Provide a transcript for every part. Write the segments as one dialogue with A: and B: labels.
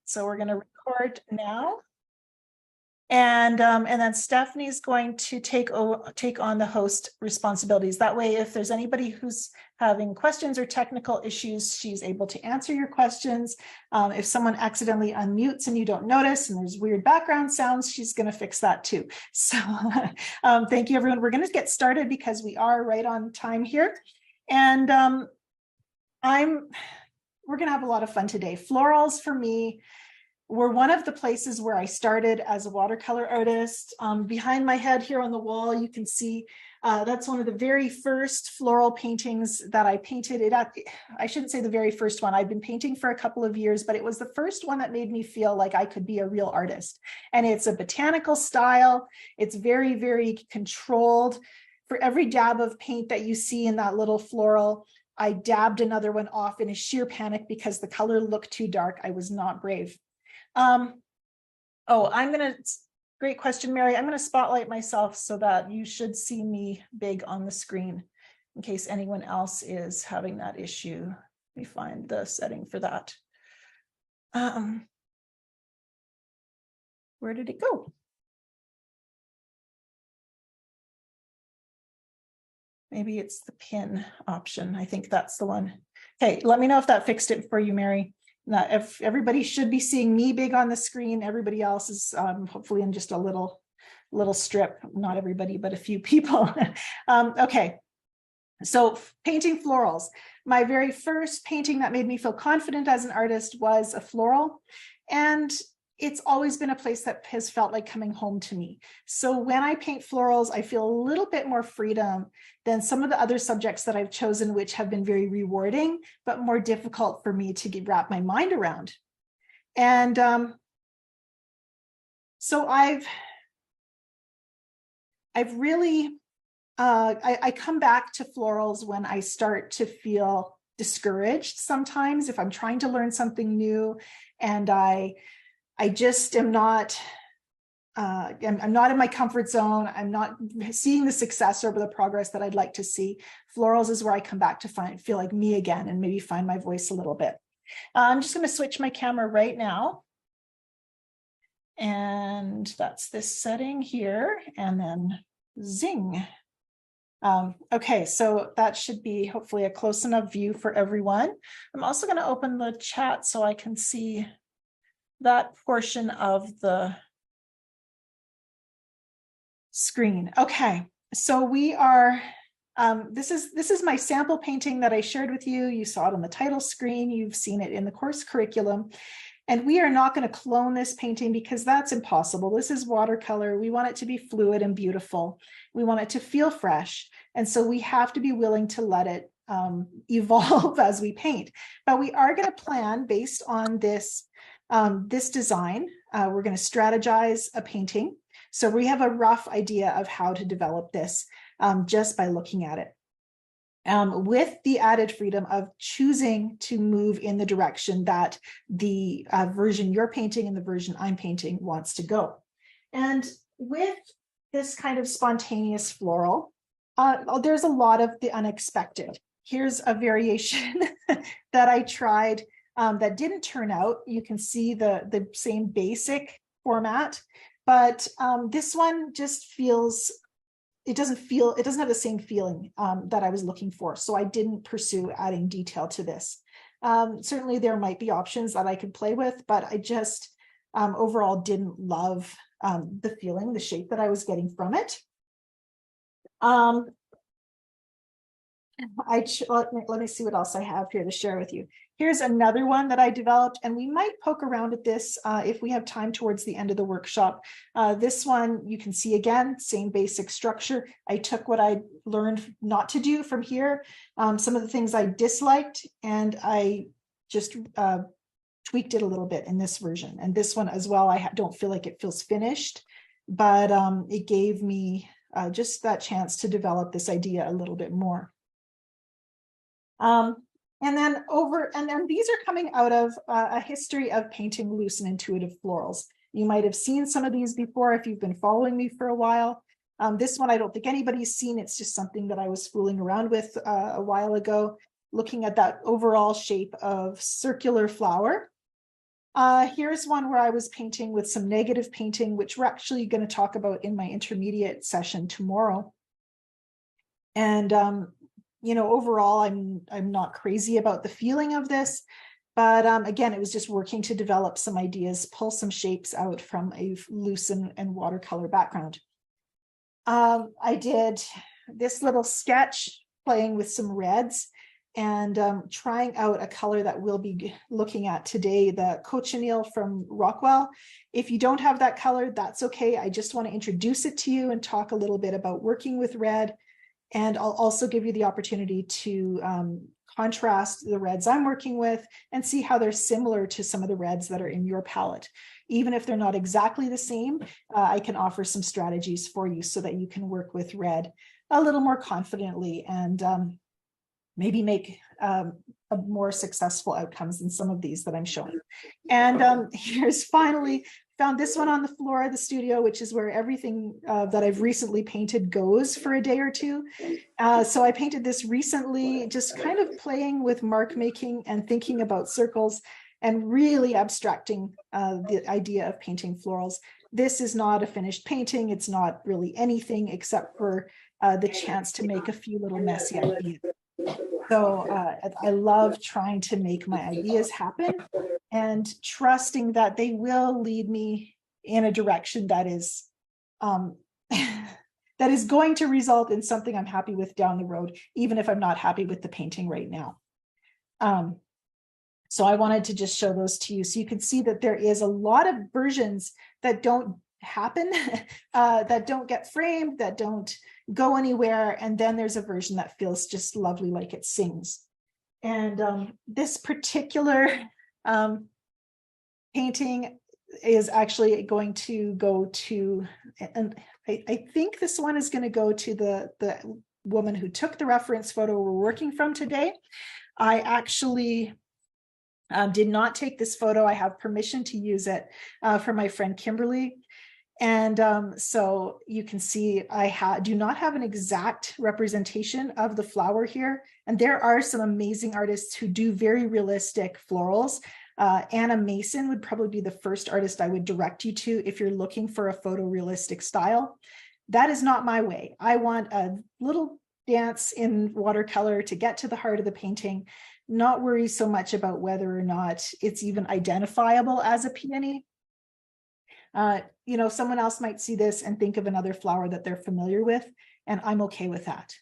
A: So we're going to record now. And then Stephanie's going to take on the host responsibilities. That way, if there's anybody who's having questions or technical issues, she's able to answer your questions. If someone accidentally unmutes and you don't notice and there's weird background sounds, she's going to fix that too. So thank you, everyone. We're going to get started because we are right on time here. And we're going to have a lot of fun today. Florals for me were one of the places where I started as a watercolor artist. Behind my head here on the wall, you can see that's one of the very first floral paintings that I painted. I shouldn't say the very first one. I've been painting for a couple of years, but it was the first one that made me feel like I could be a real artist. And it's a botanical style. It's very, very controlled. For every dab of paint that you see in that little floral, I dabbed another one off in a sheer panic because the color looked too dark. I was not brave. Great question, Mary. I'm going to spotlight myself so that you should see me big on the screen in case anyone else is having that issue. Let me find the setting for that. Where did it go? Maybe it's the pin option. I think that's the one. Okay, let me know if that fixed it for you, Mary. Now, if everybody should be seeing me big on the screen, everybody else is hopefully in just a little strip. Not everybody, but a few people. Okay, so painting florals. My very first painting that made me feel confident as an artist was a floral, and it's always been a place that has felt like coming home to me. So when I paint florals, I feel a little bit more freedom than some of the other subjects that I've chosen, which have been very rewarding, but more difficult for me to wrap my mind around. And so I've really, I come back to florals when I start to feel discouraged sometimes, if I'm trying to learn something new and I just am not, I'm not in my comfort zone. I'm not seeing the success or the progress that I'd like to see. Florals is where I come back to feel like me again and maybe find my voice a little bit. I'm just going to switch my camera right now. And that's this setting here, and then zing. Okay, so that should be hopefully a close enough view for everyone. I'm also going to open the chat so I can see that portion of the screen. Okay, so we are, this is my sample painting that I shared with you. You saw it on the title screen. You've seen it in the course curriculum. And we are not going to clone this painting because that's impossible. This is watercolor. We want it to be fluid and beautiful. We want it to feel fresh. And so we have to be willing to let it evolve as we paint. But we are going to plan based on this design. We're going to strategize a painting. So we have a rough idea of how to develop this just by looking at it. With the added freedom of choosing to move in the direction that the version you're painting and the version I'm painting wants to go. And with this kind of spontaneous floral, there's a lot of the unexpected. Here's a variation that I tried that didn't turn out. You can see the same basic format, but this one just feels, it doesn't have the same feeling that I was looking for. So I didn't pursue adding detail to this. Certainly there might be options that I could play with, but I just overall didn't love the feeling, the shape that I was getting from it. Let me see what else I have here to share with you. Here's another one that I developed, and we might poke around at this if we have time towards the end of the workshop. This one, you can see again, same basic structure. I took what I learned not to do from here, some of the things I disliked, and I just tweaked it a little bit in this version. And this one as well, I don't feel like it feels finished, but it gave me just that chance to develop this idea a little bit more. And then these are coming out of a history of painting loose and intuitive florals. You might have seen some of these before if you've been following me for a while. This one I don't think anybody's seen. It's just something that I was fooling around with a while ago, looking at that overall shape of circular flower. Here's one where I was painting with some negative painting, which we're actually going to talk about in my intermediate session tomorrow. And, overall, I'm not crazy about the feeling of this, but again, it was just working to develop some ideas, pull some shapes out from a loose and watercolor background. I did this little sketch playing with some reds and trying out a color that we'll be looking at today, the cochineal from Rockwell. If you don't have that color, that's okay. I just want to introduce it to you and talk a little bit about working with red. And I'll also give you the opportunity to contrast the reds I'm working with and see how they're similar to some of the reds that are in your palette. Even if they're not exactly the same, I can offer some strategies for you so that you can work with red a little more confidently and maybe make a more successful outcomes than some of these that I'm showing. And here's finally, found this one on the floor of the studio, which is where everything that I've recently painted goes for a day or two. So I painted this recently, just kind of playing with mark making and thinking about circles and really abstracting the idea of painting florals. This is not a finished painting. It's not really anything except for the chance to make a few little messy ideas. So I love trying to make my ideas happen and trusting that they will lead me in a direction that is that is going to result in something I'm happy with down the road, even if I'm not happy with the painting right now. So I wanted to just show those to you so you can see that there is a lot of versions that don't happen, that don't get framed, that don't go anywhere. And then there's a version that feels just lovely, like it sings. And this particular painting is actually going to go to, and I think this one is going to go to the woman who took the reference photo we're working from today. I actually did not take this photo. I have permission to use it from my friend Kimberly. And so you can see I do not have an exact representation of the flower here. And there are some amazing artists who do very realistic florals. Anna Mason would probably be the first artist I would direct you to if you're looking for a photorealistic style. That is not my way. I want a little dance in watercolor to get to the heart of the painting, not worry so much about whether or not it's even identifiable as a peony. Someone else might see this and think of another flower that they're familiar with, and I'm okay with that.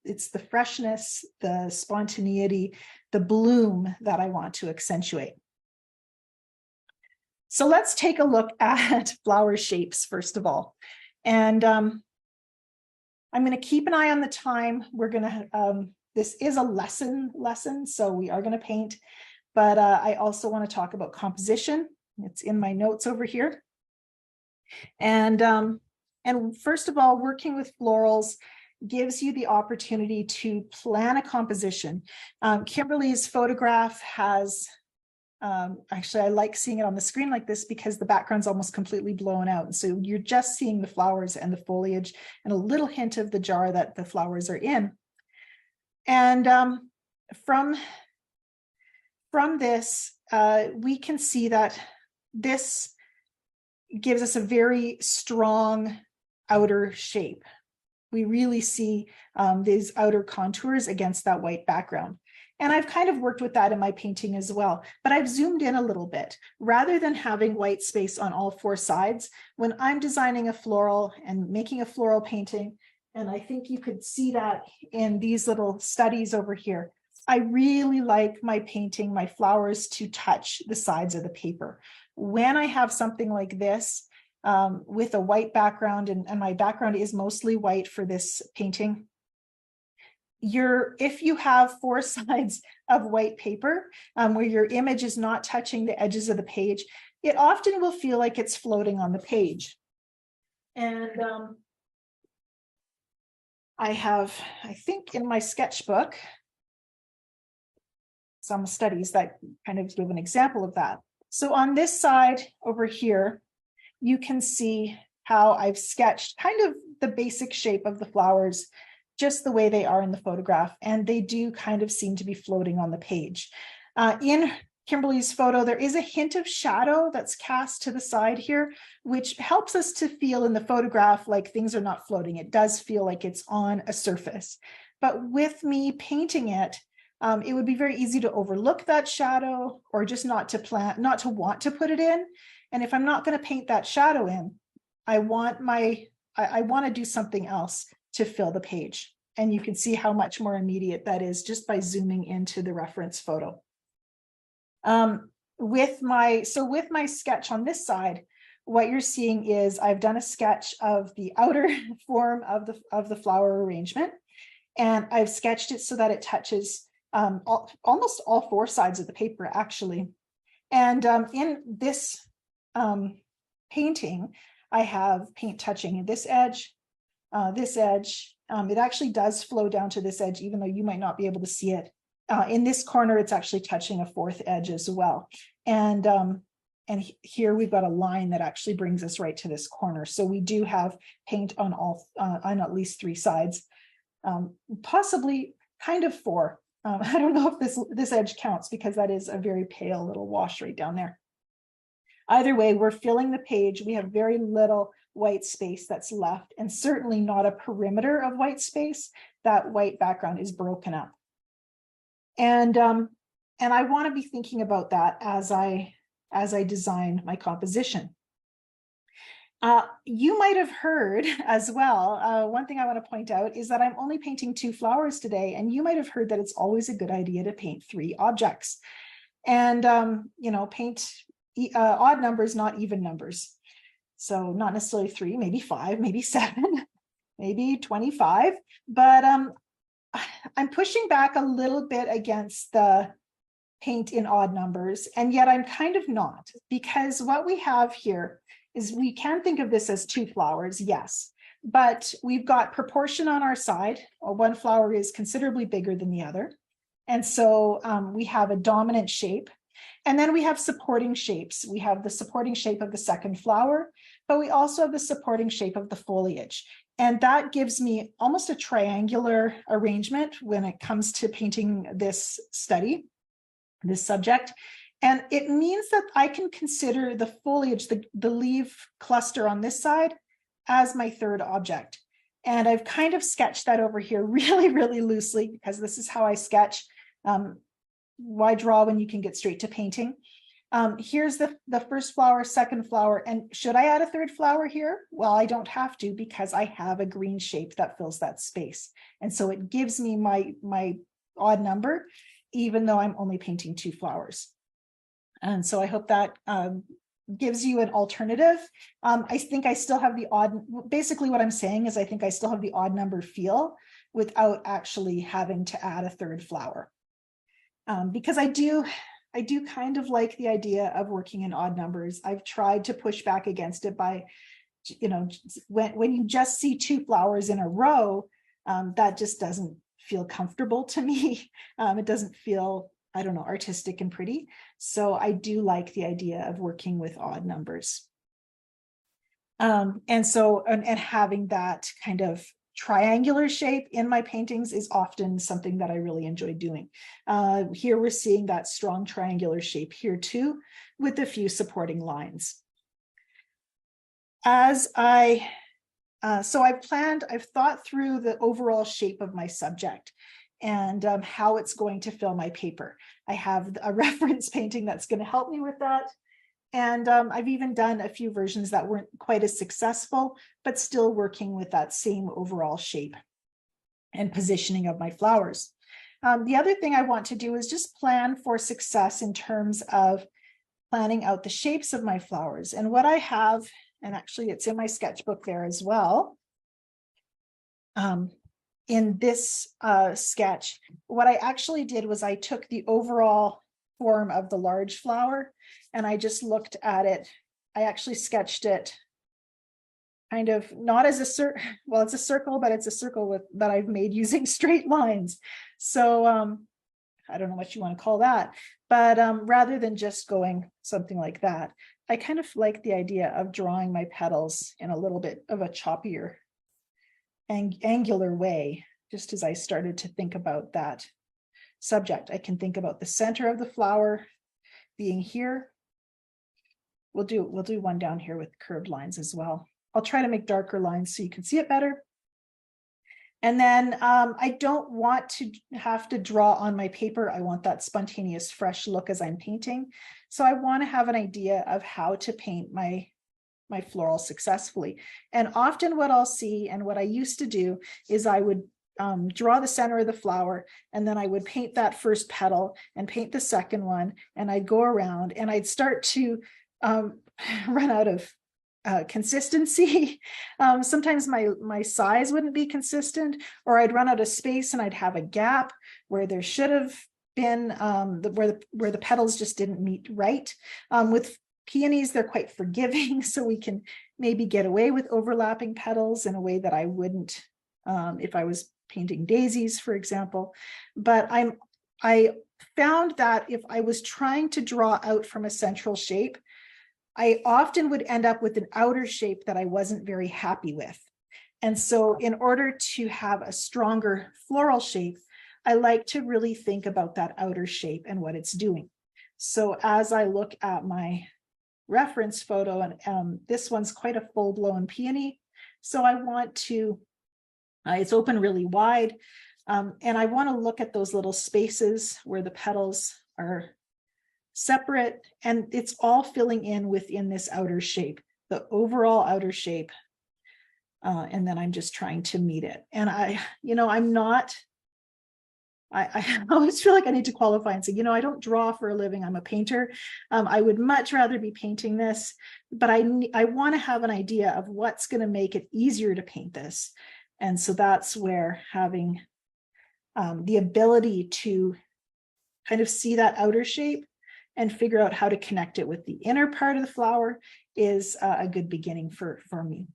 A: It's the freshness, the spontaneity, the bloom that I want to accentuate. So let's take a look at flower shapes, first of all. And I'm going to keep an eye on the time. We're going to, this is a lesson, so we are going to paint, but I also want to talk about composition. It's in my notes over here. And first of all, working with florals gives you the opportunity to plan a composition. Kimberly's photograph has, actually, I like seeing it on the screen like this because the background's almost completely blown out. And so you're just seeing the flowers and the foliage and a little hint of the jar that the flowers are in. And from this, we can see that this gives us a very strong outer shape. We really see these outer contours against that white background. And I've kind of worked with that in my painting as well, but I've zoomed in a little bit. Rather than having white space on all four sides, when I'm designing a floral and making a floral painting, and I think you could see that in these little studies over here, I really like my painting, my flowers to touch the sides of the paper. When I have something like this with a white background, and my background is mostly white for this painting, if you have four sides of white paper where your image is not touching the edges of the page, it often will feel like it's floating on the page. And I have, I think in my sketchbook, some studies that kind of give an example of that. So on this side over here, you can see how I've sketched kind of the basic shape of the flowers, just the way they are in the photograph. And they do kind of seem to be floating on the page. In Kimberly's photo, there is a hint of shadow that's cast to the side here, which helps us to feel in the photograph like things are not floating. It does feel like it's on a surface. But with me painting it, it would be very easy to overlook that shadow or just not to want to put it in. And if I'm not going to paint that shadow in, I want to do something else to fill the page. And you can see how much more immediate that is just by zooming into the reference photo. With my sketch on this side, what you're seeing is I've done a sketch of the outer form of the flower arrangement, and I've sketched it so that it touches almost all four sides of the paper, actually. And in this painting, I have paint touching this edge, this edge. It actually does flow down to this edge, even though you might not be able to see it. In this corner, it's actually touching a fourth edge as well. And here we've got a line that actually brings us right to this corner. So we do have paint on on at least three sides, possibly kind of four. I don't know if this edge counts because that is a very pale little wash right down there. Either way, we're filling the page. We have very little white space that's left, and certainly not a perimeter of white space. That white background is broken up. And I want to be thinking about that as I design my composition. You might have heard as well, one thing I want to point out is that I'm only painting 2 flowers today, and you might have heard that it's always a good idea to paint 3 objects. And paint odd numbers, not even numbers. So not necessarily 3, maybe 5, maybe 7, maybe 25, but I'm pushing back a little bit against the paint in odd numbers, and yet I'm kind of not, because what we have here is we can think of this as 2 flowers, yes, but we've got proportion on our side. One flower is considerably bigger than the other, and so we have a dominant shape, and then we have supporting shapes. We have the supporting shape of the second flower, but we also have the supporting shape of the foliage. And that gives me almost a triangular arrangement when it comes to painting this study, this subject. And it means that I can consider the foliage, the leaf cluster on this side, as my third object. And I've kind of sketched that over here really, really loosely, because this is how I sketch. Why draw when you can get straight to painting? Here's the first flower, second flower, and should I add a third flower here? Well, I don't have to, because I have a green shape that fills that space. And so it gives me my odd number, even though I'm only painting 2 flowers. And so I hope that gives you an alternative. I think I still have the odd, basically what I'm saying is I think I still have the odd number feel without actually having to add a third flower. Because I do kind of like the idea of working in odd numbers. I've tried to push back against it by, when you just see 2 flowers in a row, that just doesn't feel comfortable to me. It doesn't feel, I don't know, artistic and pretty. So I do like the idea of working with odd numbers. And having that kind of triangular shape in my paintings is often something that I really enjoy doing. Here we're seeing that strong triangular shape here too, with a few supporting lines. As I've thought through the overall shape of my subject and how it's going to fill my paper. I have a reference painting that's going to help me with that. And I've even done a few versions that weren't quite as successful, but still working with that same overall shape and positioning of my flowers. The other thing I want to do is just plan for success in terms of planning out the shapes of my flowers. And what I have, and actually it's in my sketchbook there as well. In this sketch, what I actually did was I took the overall form of the large flower and I just looked at it. I actually sketched it kind of not as a circle. Well, it's a circle, but it's a circle that I've made using straight lines. So I don't know what you want to call that, but rather than just going something like that, I kind of like the idea of drawing my petals in a little bit of a choppier angular way, just as I started to think about that subject. I can think about the center of the flower being here. We'll do one down here with curved lines as well. I'll try to make darker lines so you can see it better. And then I don't want to have to draw on my paper. I want that spontaneous, fresh look as I'm painting. So I want to have an idea of how to paint my floral successfully. And often what I'll see, and what I used to do, is I would draw the center of the flower, and then I would paint that first petal and paint the second one, and I'd go around and I'd start to run out of consistency. Sometimes my size wouldn't be consistent, or I'd run out of space and I'd have a gap where there should have been where the petals just didn't meet right. With peonies, they're quite forgiving, so we can maybe get away with overlapping petals in a way that I wouldn't if I was painting daisies, for example. But I found that if I was trying to draw out from a central shape, I often would end up with an outer shape that I wasn't very happy with. And so in order to have a stronger floral shape, I like to really think about that outer shape and what it's doing. So as I look at my reference photo, and this one's quite a full-blown peony, so I want to, it's open really wide, and I want to look at those little spaces where the petals are separate, and it's all filling in within this outer shape, the overall outer shape, and then I'm just trying to meet it. And I always feel like I need to qualify and say, I don't draw for a living. I'm a painter. I would much rather be painting this, but I want to have an idea of what's going to make it easier to paint this. And so that's where having the ability to kind of see that outer shape and figure out how to connect it with the inner part of the flower is a good beginning for me.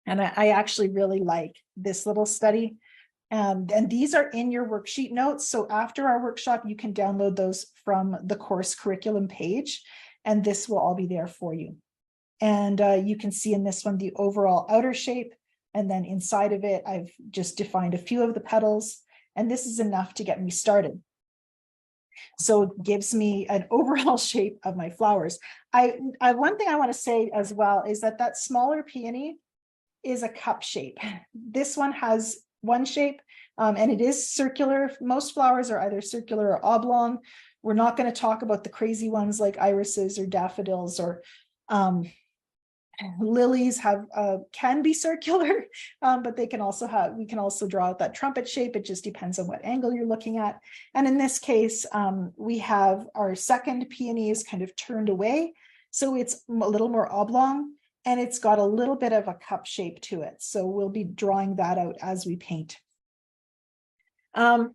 A: And I actually really like this little study. And these are in your worksheet notes. So after our workshop, you can download those from the course curriculum page, and this will all be there for you. And you can see in this one the overall outer shape. And then inside of it, I've just defined a few of the petals. And this is enough to get me started. So it gives me an overall shape of my flowers. One thing I want to say as well is that smaller peony is a cup shape. This one has one shape, and it is circular. Most flowers are either circular or oblong. We're not going to talk about the crazy ones like irises or daffodils, or lilies can be circular, but we can also draw out that trumpet shape. It just depends on what angle you're looking at. And in this case, we have our second peony is kind of turned away, so it's a little more oblong, and it's got a little bit of a cup shape to it. So we'll be drawing that out as we paint. So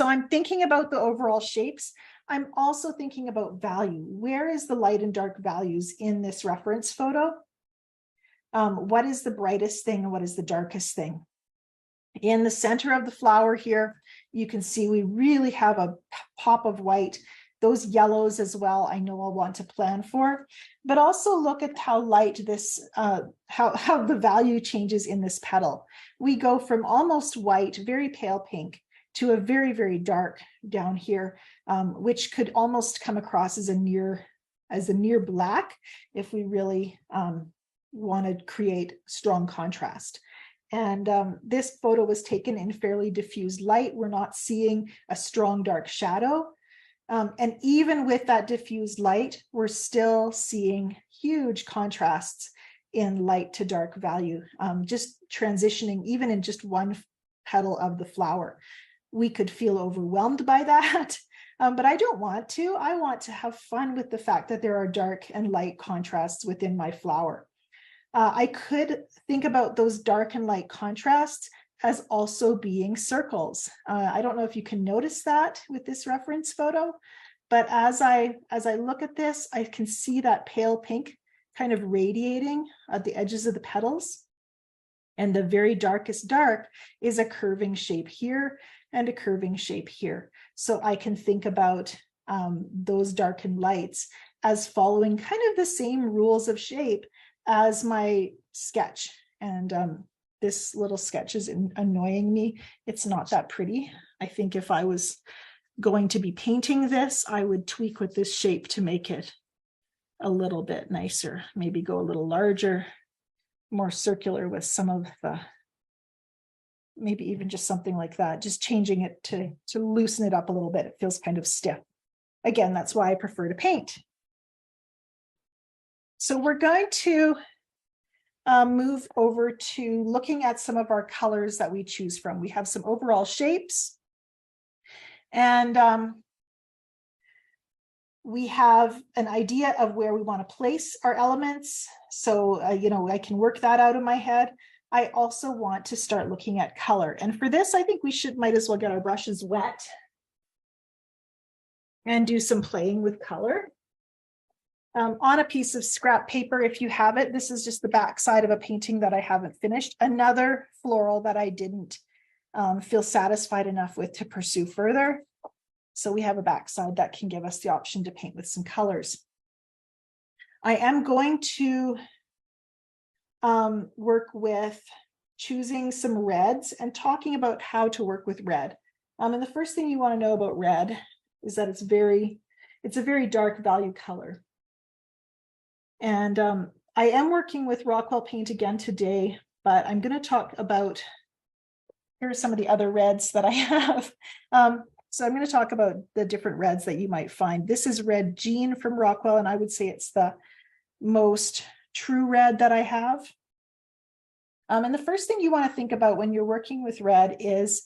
A: I'm thinking about the overall shapes. I'm also thinking about value. Where is the light and dark values in this reference photo? What is the brightest thing and what is the darkest thing? In the center of the flower here, you can see we really have a pop of white. Those yellows as well, I know I'll want to plan for, but also look at how light this, how the value changes in this petal. We go from almost white, very pale pink, to a very, very dark down here, which could almost come across as a near black if we really want to create strong contrast. And this photo was taken in fairly diffused light. We're not seeing a strong dark shadow. And even with that diffused light, we're still seeing huge contrasts in light to dark value, just transitioning even in just one petal of the flower. We could feel overwhelmed by that, but I don't want to. I want to have fun with the fact that there are dark and light contrasts within my flower. I could think about those dark and light contrasts as also being circles. I don't know if you can notice that with this reference photo, but as I look at this, I can see that pale pink kind of radiating at the edges of the petals. And the very darkest dark is a curving shape here and a curving shape here. So I can think about those darkened lights as following kind of the same rules of shape as my sketch. And this little sketch is annoying me. It's not that pretty. I think if I was going to be painting this, I would tweak with this shape to make it a little bit nicer, maybe go a little larger, more circular with some of the, maybe even just something like that, just changing it to loosen it up a little bit. It feels kind of stiff. Again, that's why I prefer to paint. So we're going to move over to looking at some of our colors that we choose from. We have some overall shapes, and we have an idea of where we want to place our elements. So, you know, I can work that out in my head. I also want to start looking at color. And for this, I think we might as well get our brushes wet and do some playing with color. On a piece of scrap paper, if you have it, this is just the back side of a painting that I haven't finished. Another floral that I didn't feel satisfied enough with to pursue further. So we have a backside that can give us the option to paint with some colors. I am going to work with choosing some reds and talking about how to work with red. And the first thing you want to know about red is that it's a very dark value color. And I am working with Rockwell paint again today, but I'm going to talk about, here are some of the other reds that I have. So I'm going to talk about the different reds that you might find. This is Red Jean from Rockwell, and I would say it's the most true red that I have. And the first thing you want to think about when you're working with red is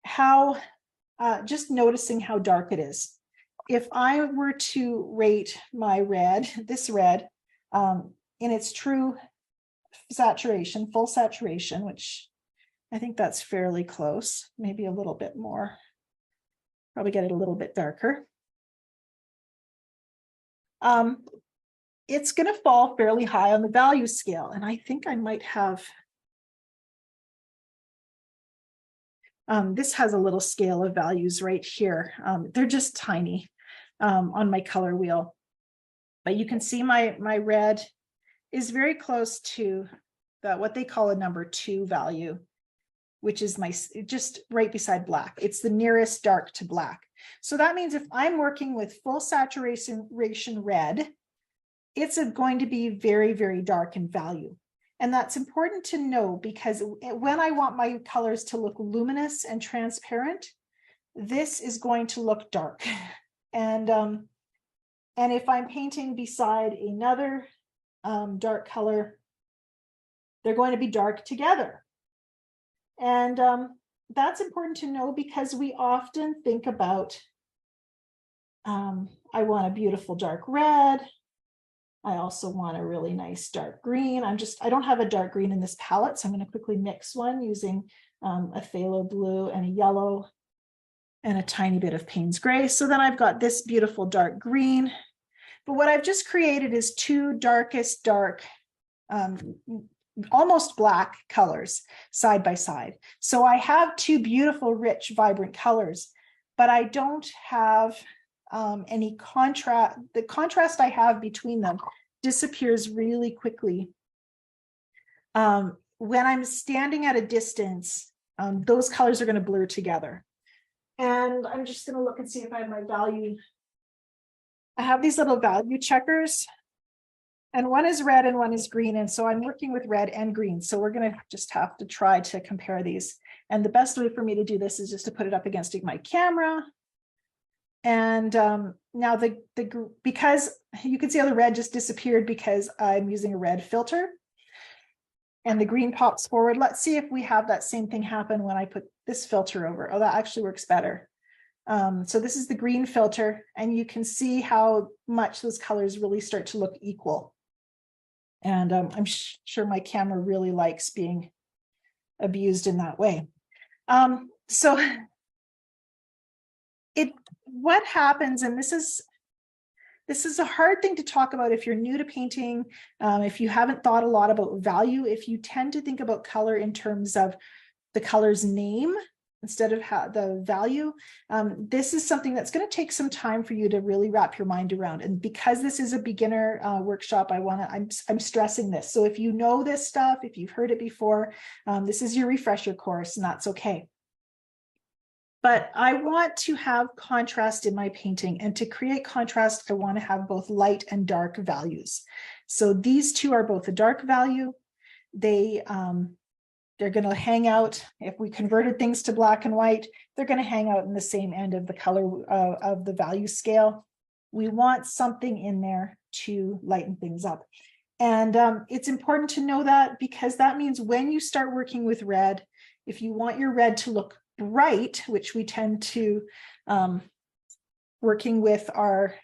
A: how, just noticing how dark it is. If I were to rate my red, this red, in its true saturation, full saturation, which I think that's fairly close, maybe a little bit more. Probably get it a little bit darker. It's going to fall fairly high on the value scale. And I think I might have, this has a little scale of values right here. They're just tiny on my color wheel. But you can see my red is very close to what they call a number 2 value, which is just right beside black. It's the nearest dark to black. So that means if I'm working with full saturation red, it's going to be very, very dark in value. And that's important to know, because when I want my colors to look luminous and transparent, this is going to look dark. And if I'm painting beside another dark color, they're going to be dark together. And that's important to know, because we often think about, I want a beautiful dark red. I also want a really nice dark green. I don't have a dark green in this palette, so I'm going to quickly mix one using a phthalo blue and a yellow and a tiny bit of Payne's gray. So then I've got this beautiful dark green. But what I've just created is 2 darkest dark, almost black colors side by side. So I have 2 beautiful, rich, vibrant colors, but I don't have any contrast. The contrast I have between them disappears really quickly. When I'm standing at a distance, those colors are going to blur together. And I'm just going to look and see if I have my value. I have these little value checkers, and one is red and one is green. And so I'm working with red and green. So we're going to just have to try to compare these. And the best way for me to do this is just to put it up against my camera. And now because you can see how the red just disappeared because I'm using a red filter, and the green pops forward. Let's see if we have that same thing happen when I put this filter over. Oh, that actually works better. So this is the green filter, and you can see how much those colors really start to look equal. And I'm sure my camera really likes being abused in that way. So what happens, and this is a hard thing to talk about if you're new to painting, if you haven't thought a lot about value, if you tend to think about color in terms of the color's name instead of the value, this is something that's going to take some time for you to really wrap your mind around. And because this is a beginner workshop, I'm stressing this. So if you know this stuff, if you've heard it before, this is your refresher course, and that's okay. But I want to have contrast in my painting, and to create contrast, I want to have both light and dark values. So these two are both a dark value. They're going to hang out. If we converted things to black and white, they're going to hang out in the same end of the color of the value scale. We want something in there to lighten things up. And it's important to know that, because that means when you start working with red, if you want your red to look bright, which we tend to, working with our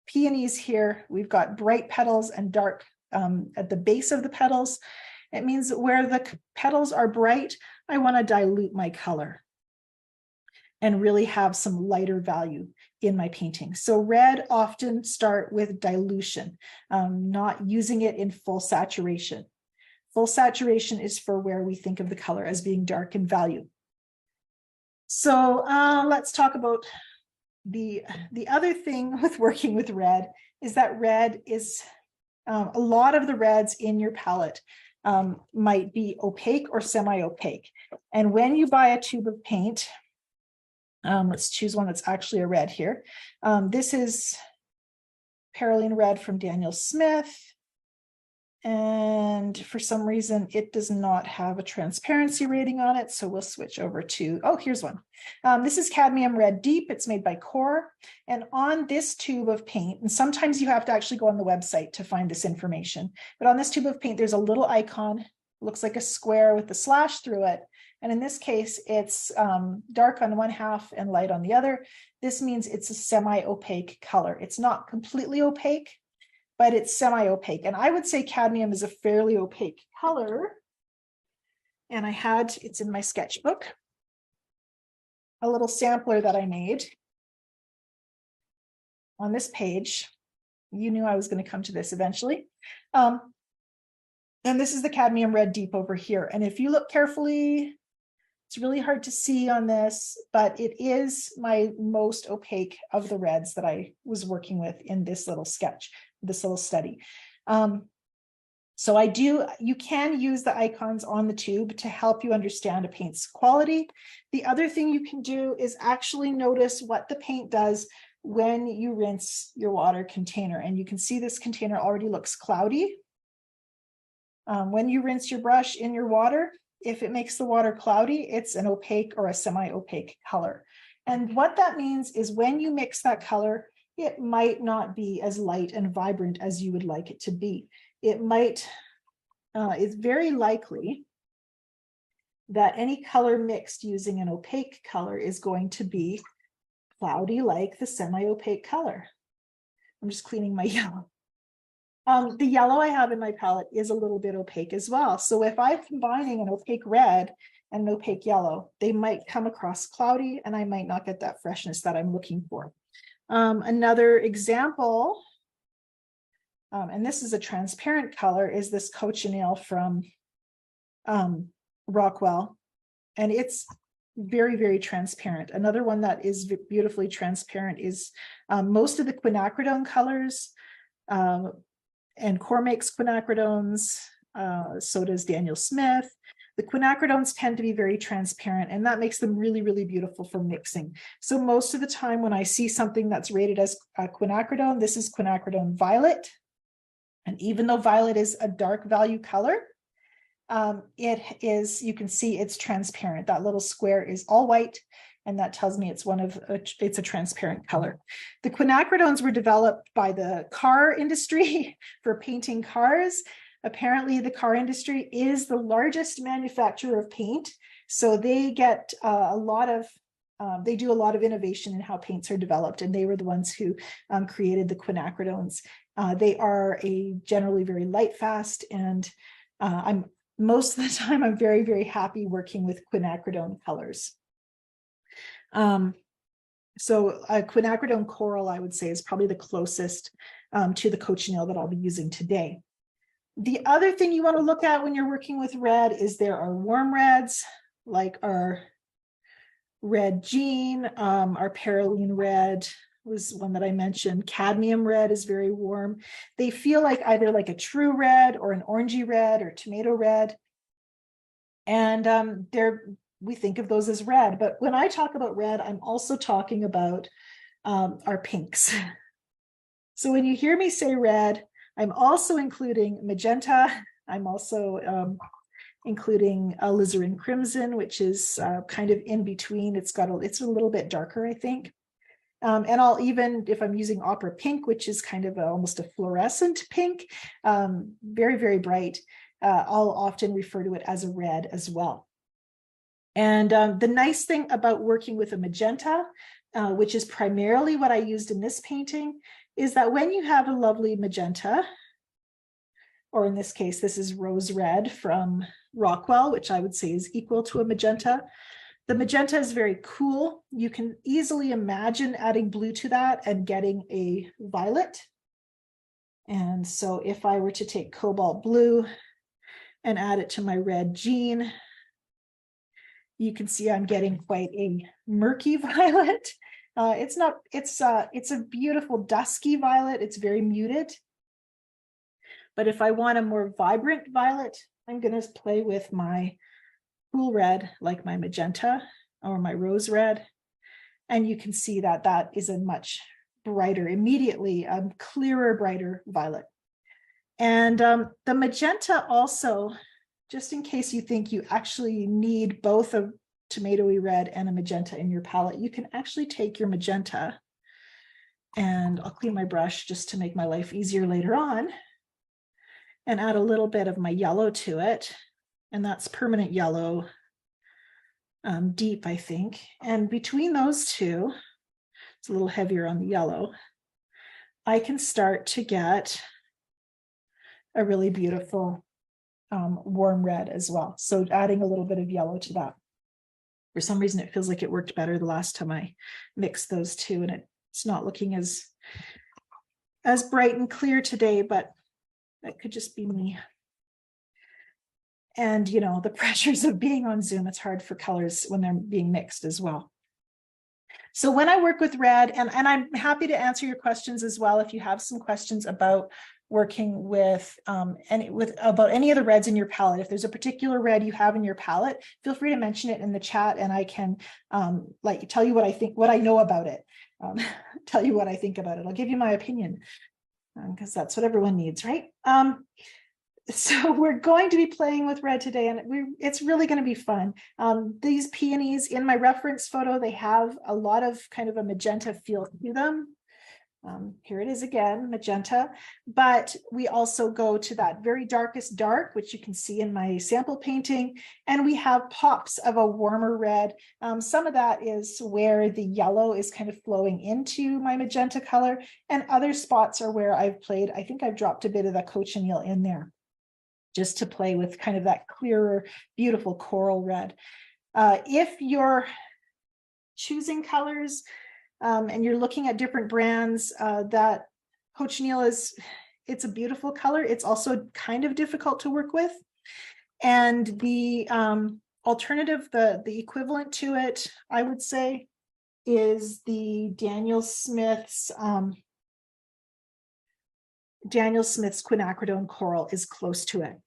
A: peonies here, we've got bright petals and dark at the base of the petals. It means that where the petals are bright, I want to dilute my color and really have some lighter value in my painting. So red often start with dilution, not using it in full saturation. Full saturation is for where we think of the color as being dark in value. So let's talk about the other thing with working with red is that red is, a lot of the reds in your palette might be opaque or semi-opaque. And when you buy a tube of paint, let's choose one that's actually a red here. This is Perylene Red from Daniel Smith. And for some reason, it does not have a transparency rating on it. So we'll switch over to, oh, here's one. This is Cadmium Red Deep. It's made by Core. And on this tube of paint, and sometimes you have to actually go on the website to find this information, but on this tube of paint, there's a little icon, looks like a square with a slash through it. And in this case, it's dark on one half and light on the other. This means it's a semi-opaque color. It's not completely opaque, but it's semi-opaque. And I would say cadmium is a fairly opaque color. And it's in my sketchbook, a little sampler that I made on this page. You knew I was going to come to this eventually. And this is the Cadmium Red Deep over here. And if you look carefully, it's really hard to see on this, but it is my most opaque of the reds that I was working with in this little sketch, this little study. So you can use the icons on the tube to help you understand a paint's quality. The other thing you can do is actually notice what the paint does when you rinse your water container. And you can see this container already looks cloudy. When you rinse your brush in your water, if it makes the water cloudy, it's an opaque or a semi-opaque color. And what that means is when you mix that color, it might not be as light and vibrant as you would like it to be. It might, it's very likely that any color mixed using an opaque color is going to be cloudy like the semi-opaque color. I'm just cleaning my yellow. The yellow I have in my palette is a little bit opaque as well. So if I'm combining an opaque red and an opaque yellow, they might come across cloudy and I might not get that freshness that I'm looking for. Another example, and this is a transparent color, is this cochineal from Rockwell. And it's very, very transparent. Another one that is beautifully transparent is most of the quinacridone colors. And Core makes quinacridones, so does Daniel Smith. The quinacridones tend to be very transparent, and that makes them really, really beautiful for mixing. So most of the time when I see something that's rated as a quinacridone, this is quinacridone violet. And even though violet is a dark value color, you can see it's transparent. That little square is all white, and that tells me it's a transparent color. The quinacridones were developed by the car industry for painting cars. Apparently, the car industry is the largest manufacturer of paint, so they get they do a lot of innovation in how paints are developed, and they were the ones who created the quinacridones. They are generally very light fast, and most of the time I'm very, very happy working with quinacridone colors. So a quinacridone coral, I would say, is probably the closest to the cochineal that I'll be using today. The other thing you want to look at when you're working with red is there are warm reds, like our red jean, our Perylene Red was one that I mentioned. Cadmium red is very warm. They feel like either like a true red or an orangey red or tomato red. And they're we think of those as red. But when I talk about red, I'm also talking about our pinks. So when you hear me say red, I'm also including magenta. I'm also including alizarin crimson, which is kind of in between. It's a little bit darker, I think. And I'll even, if I'm using opera pink, which is kind of almost a fluorescent pink, very, very bright, I'll often refer to it as a red as well. And the nice thing about working with a magenta, which is primarily what I used in this painting, is that when you have a lovely magenta, or in this case, this is rose red from Rockwell, which I would say is equal to a magenta. The magenta is very cool. You can easily imagine adding blue to that and getting a violet. And so if I were to take cobalt blue and add it to my red jean, you can see I'm getting quite a murky violet. It's a beautiful dusky violet. It's very muted. But if I want a more vibrant violet, I'm going to play with my cool red, like my magenta or my rose red. And you can see that that is a much brighter, immediately clearer, brighter violet. And the magenta also, just in case you think you actually need both a tomatoey red and a magenta in your palette, you can actually take your magenta, and I'll clean my brush just to make my life easier later on, and add a little bit of my yellow to it. And that's permanent yellow, deep, I think. And between those two, it's a little heavier on the yellow, I can start to get a really beautiful warm red as well. So adding a little bit of yellow to that. For some reason, it feels like it worked better the last time I mixed those two, and it's not looking as bright and clear today, but that could just be me. And, you know, the pressures of being on Zoom, it's hard for colors when they're being mixed as well. So when I work with red, and I'm happy to answer your questions as well, if you have some questions about working with about any of the reds in your palette. If there's a particular red you have in your palette, feel free to mention it in the chat, and I can like tell you what I think, what I know about it, tell you what I think about it. I'll give you my opinion, because that's what everyone needs, right? So we're going to be playing with red today, and it's really going to be fun. These peonies in my reference photo, they have a lot of kind of a magenta feel to them. Here it is again, magenta, but we also go to that very darkest dark, which you can see in my sample painting, and we have pops of a warmer red. Some of that is where the yellow is kind of flowing into my magenta color, and other spots are where I've played. I think I've dropped a bit of the cochineal in there, just to play with kind of that clearer, beautiful coral red. If you're choosing colors and you're looking at different brands, that cochineal it's a beautiful color. It's also kind of difficult to work with. And the alternative, the equivalent to it, I would say, is the Daniel Smith's quinacridone coral is close to it.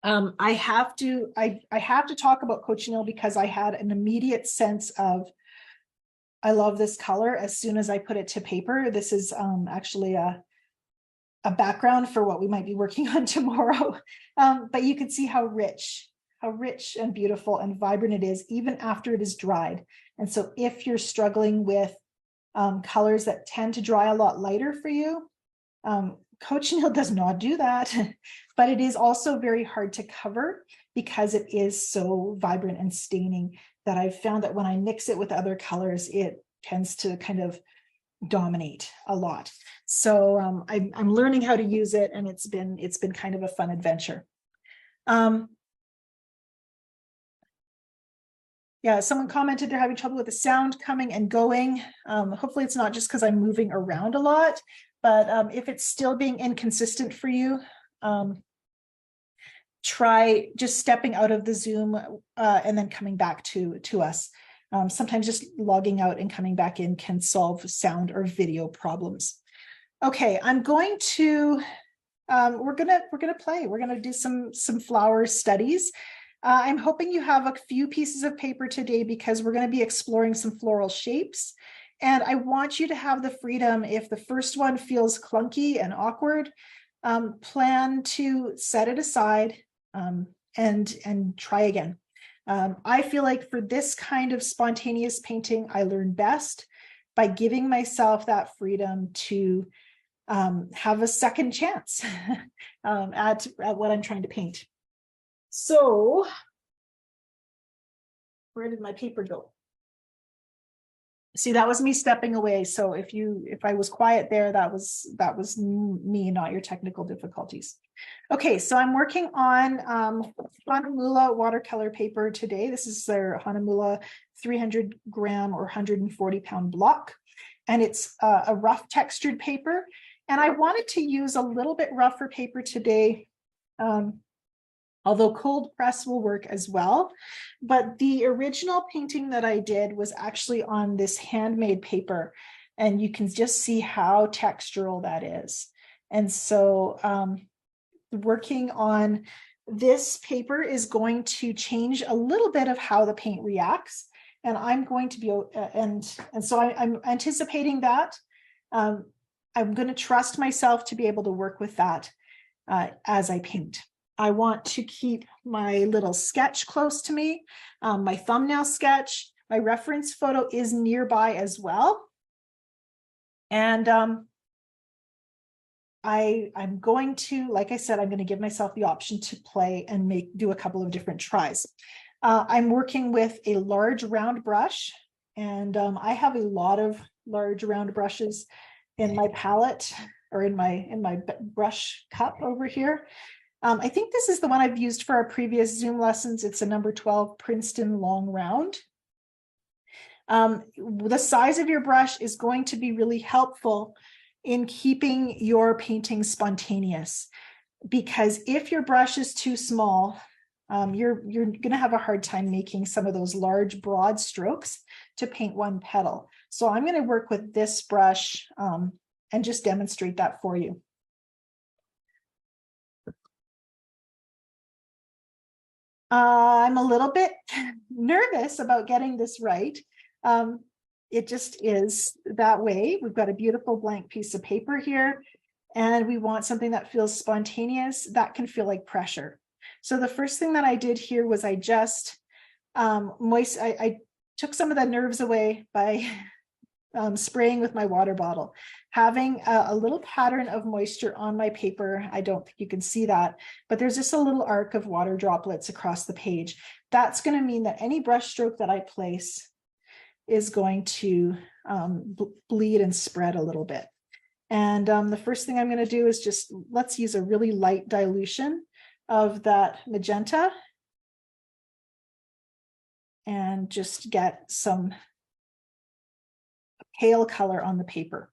A: I have to talk about cochineal because I had an immediate sense of, I love this color as soon as I put it to paper. This is actually a background for what we might be working on tomorrow. But you can see how rich and beautiful and vibrant it is even after it is dried. And so if you're struggling with colors that tend to dry a lot lighter for you, cochineal does not do that, but it is also very hard to cover because it is so vibrant and staining that I've found that when I mix it with other colors, it tends to kind of dominate a lot. So I'm learning how to use it, and it's been kind of a fun adventure. Yeah, someone commented they're having trouble with the sound coming and going. Hopefully it's not just because I'm moving around a lot, but if it's still being inconsistent for you, try just stepping out of the Zoom and then coming back to us. Sometimes just logging out and coming back in can solve sound or video problems. Okay, I'm going to we're gonna play. We're gonna do some flower studies. I'm hoping you have a few pieces of paper today because we're going to be exploring some floral shapes. And I want you to have the freedom, if the first one feels clunky and awkward, plan to set it aside and try again. I feel like for this kind of spontaneous painting, I learn best by giving myself that freedom to have a second chance at what I'm trying to paint. So, where did my paper go? See, that was me stepping away. So if I was quiet there, that was me, not your technical difficulties. Okay, so I'm working on Hanamulla watercolor paper today. This is their Hanamulla 300 gram or 140 pound block, and it's a rough textured paper. And I wanted to use a little bit rougher paper today, although cold press will work as well. But the original painting that I did was actually on this handmade paper, and you can just see how textural that is. And so working on this paper is going to change a little bit of how the paint reacts. And I'm going to be, so I'm anticipating that. I'm going to trust myself to be able to work with that as I paint. I want to keep my little sketch close to me, my thumbnail sketch. My reference photo is nearby as well. And I'm going to, like I said, I'm going to give myself the option to play and do a couple of different tries. I'm working with a large round brush, and I have a lot of large round brushes in my palette or in my brush cup over here. I think this is the one I've used for our previous Zoom lessons. It's a number 12 Princeton long round. The size of your brush is going to be really helpful in keeping your painting spontaneous, because if your brush is too small, you're going to have a hard time making some of those large broad strokes to paint one petal. So I'm going to work with this brush and just demonstrate that for you. I'm a little bit nervous about getting this right. It just is that way. We've got a beautiful blank piece of paper here, and we want something that feels spontaneous. That can feel like pressure. So the first thing that I did here was I just I took some of the nerves away by spraying with my water bottle, having a little pattern of moisture on my paper. I don't think you can see that, but there's just a little arc of water droplets across the page. That's going to mean that any brush stroke that I place is going to bleed and spread a little bit. And the first thing I'm going to do is just, let's use a really light dilution of that magenta and just get some pale color on the paper.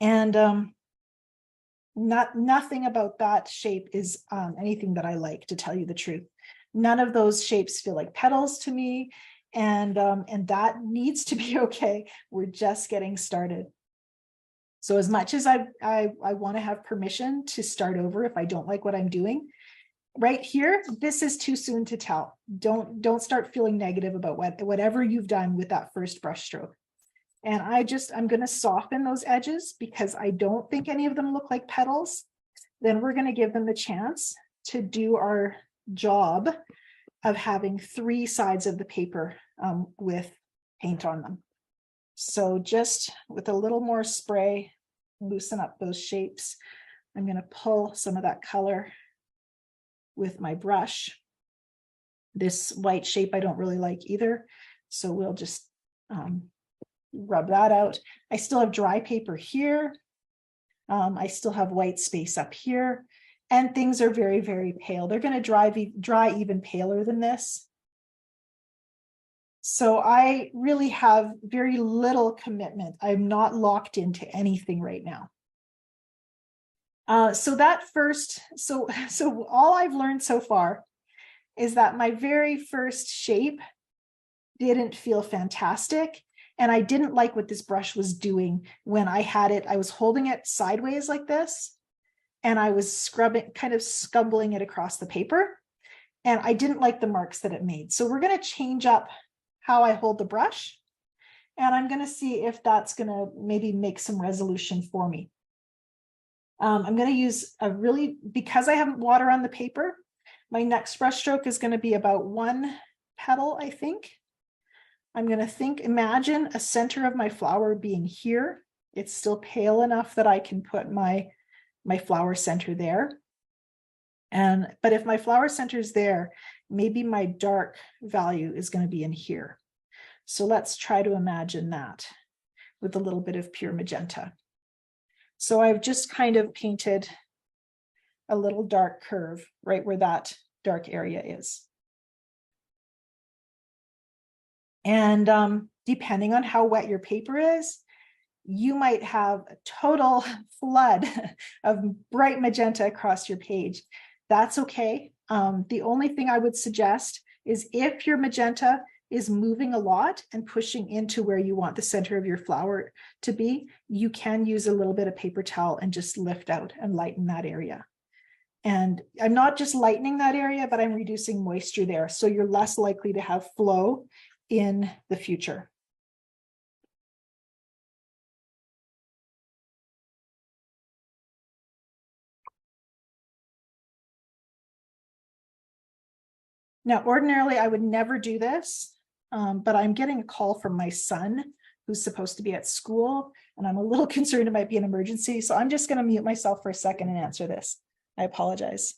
A: And nothing about that shape is anything that I like, to tell you the truth. None of those shapes feel like petals to me, and that needs to be okay. We're just getting started. So as much as I want to have permission to start over if I don't like what I'm doing, right here, this is too soon to tell. Don't start feeling negative about whatever you've done with that first brush stroke. And I'm going to soften those edges because I don't think any of them look like petals. Then we're going to give them the chance to do our job of having three sides of the paper with paint on them. So just with a little more spray, loosen up those shapes. I'm going to pull some of that color with my brush. This white shape I don't really like either, so we'll just rub that out. I still have dry paper here. I still have white space up here, and things are very, very pale. They're going to dry even paler than this. So I really have very little commitment. I'm not locked into anything right now. So all I've learned so far is that my very first shape didn't feel fantastic. And I didn't like what this brush was doing when I had it. I was holding it sideways like this, and I was kind of scumbling it across the paper. and I didn't like the marks that it made. So we're going to change up how I hold the brush, and I'm going to see if that's going to maybe make some resolution for me. I'm going to use because I have water on the paper, my next brush stroke is going to be about 1 petal, I think. I'm going to imagine a center of my flower being here. It's still pale enough that I can put my flower center there. But if my flower center is there, maybe my dark value is going to be in here. So let's try to imagine that with a little bit of pure magenta. So I've just kind of painted a little dark curve right where that dark area is. And depending on how wet your paper is, you might have a total flood of bright magenta across your page. That's okay. The only thing I would suggest is if your magenta is moving a lot and pushing into where you want the center of your flower to be, you can use a little bit of paper towel and just lift out and lighten that area. And I'm not just lightening that area, but I'm reducing moisture there. So you're less likely to have flow in the future. Now, ordinarily, I would never do this, but I'm getting a call from my son who's supposed to be at school, and I'm a little concerned it might be an emergency. So I'm just going to mute myself for a second and answer this. I apologize.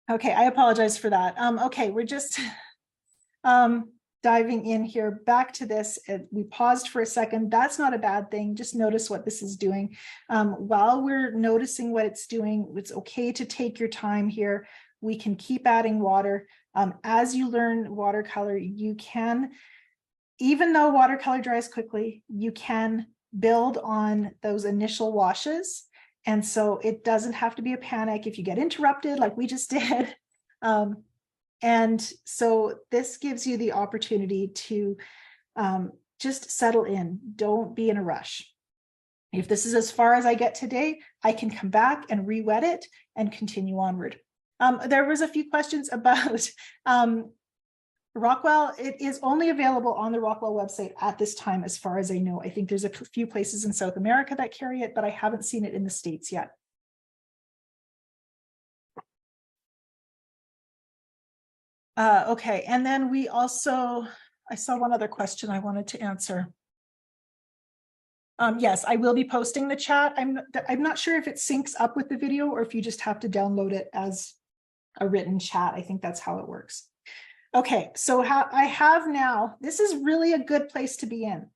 A: Okay, I apologize for that. Okay, we're just diving in here back to this. We paused for a second. That's not a bad thing. Just notice what this is doing. While we're noticing what it's doing, it's okay to take your time here. We can keep adding water. As you learn watercolor, you can, even though watercolor dries quickly, you can build on those initial washes. And so it doesn't have to be a panic if you get interrupted like we just did. And so this gives you the opportunity to just settle in. Don't be in a rush. If this is as far as I get today, I can come back and re-wet it and continue onward. There was a few questions about Rockwell. It is only available on the Rockwell website at this time, as far as I know. I think there's a few places in South America that carry it, but I haven't seen it in the States yet. Okay, and then we also, I saw one other question I wanted to answer. Yes, I will be posting the chat. I'm not sure if it syncs up with the video or if you just have to download it as a written chat. I think that's how it works. Okay, so I have now, this is really a good place to be in.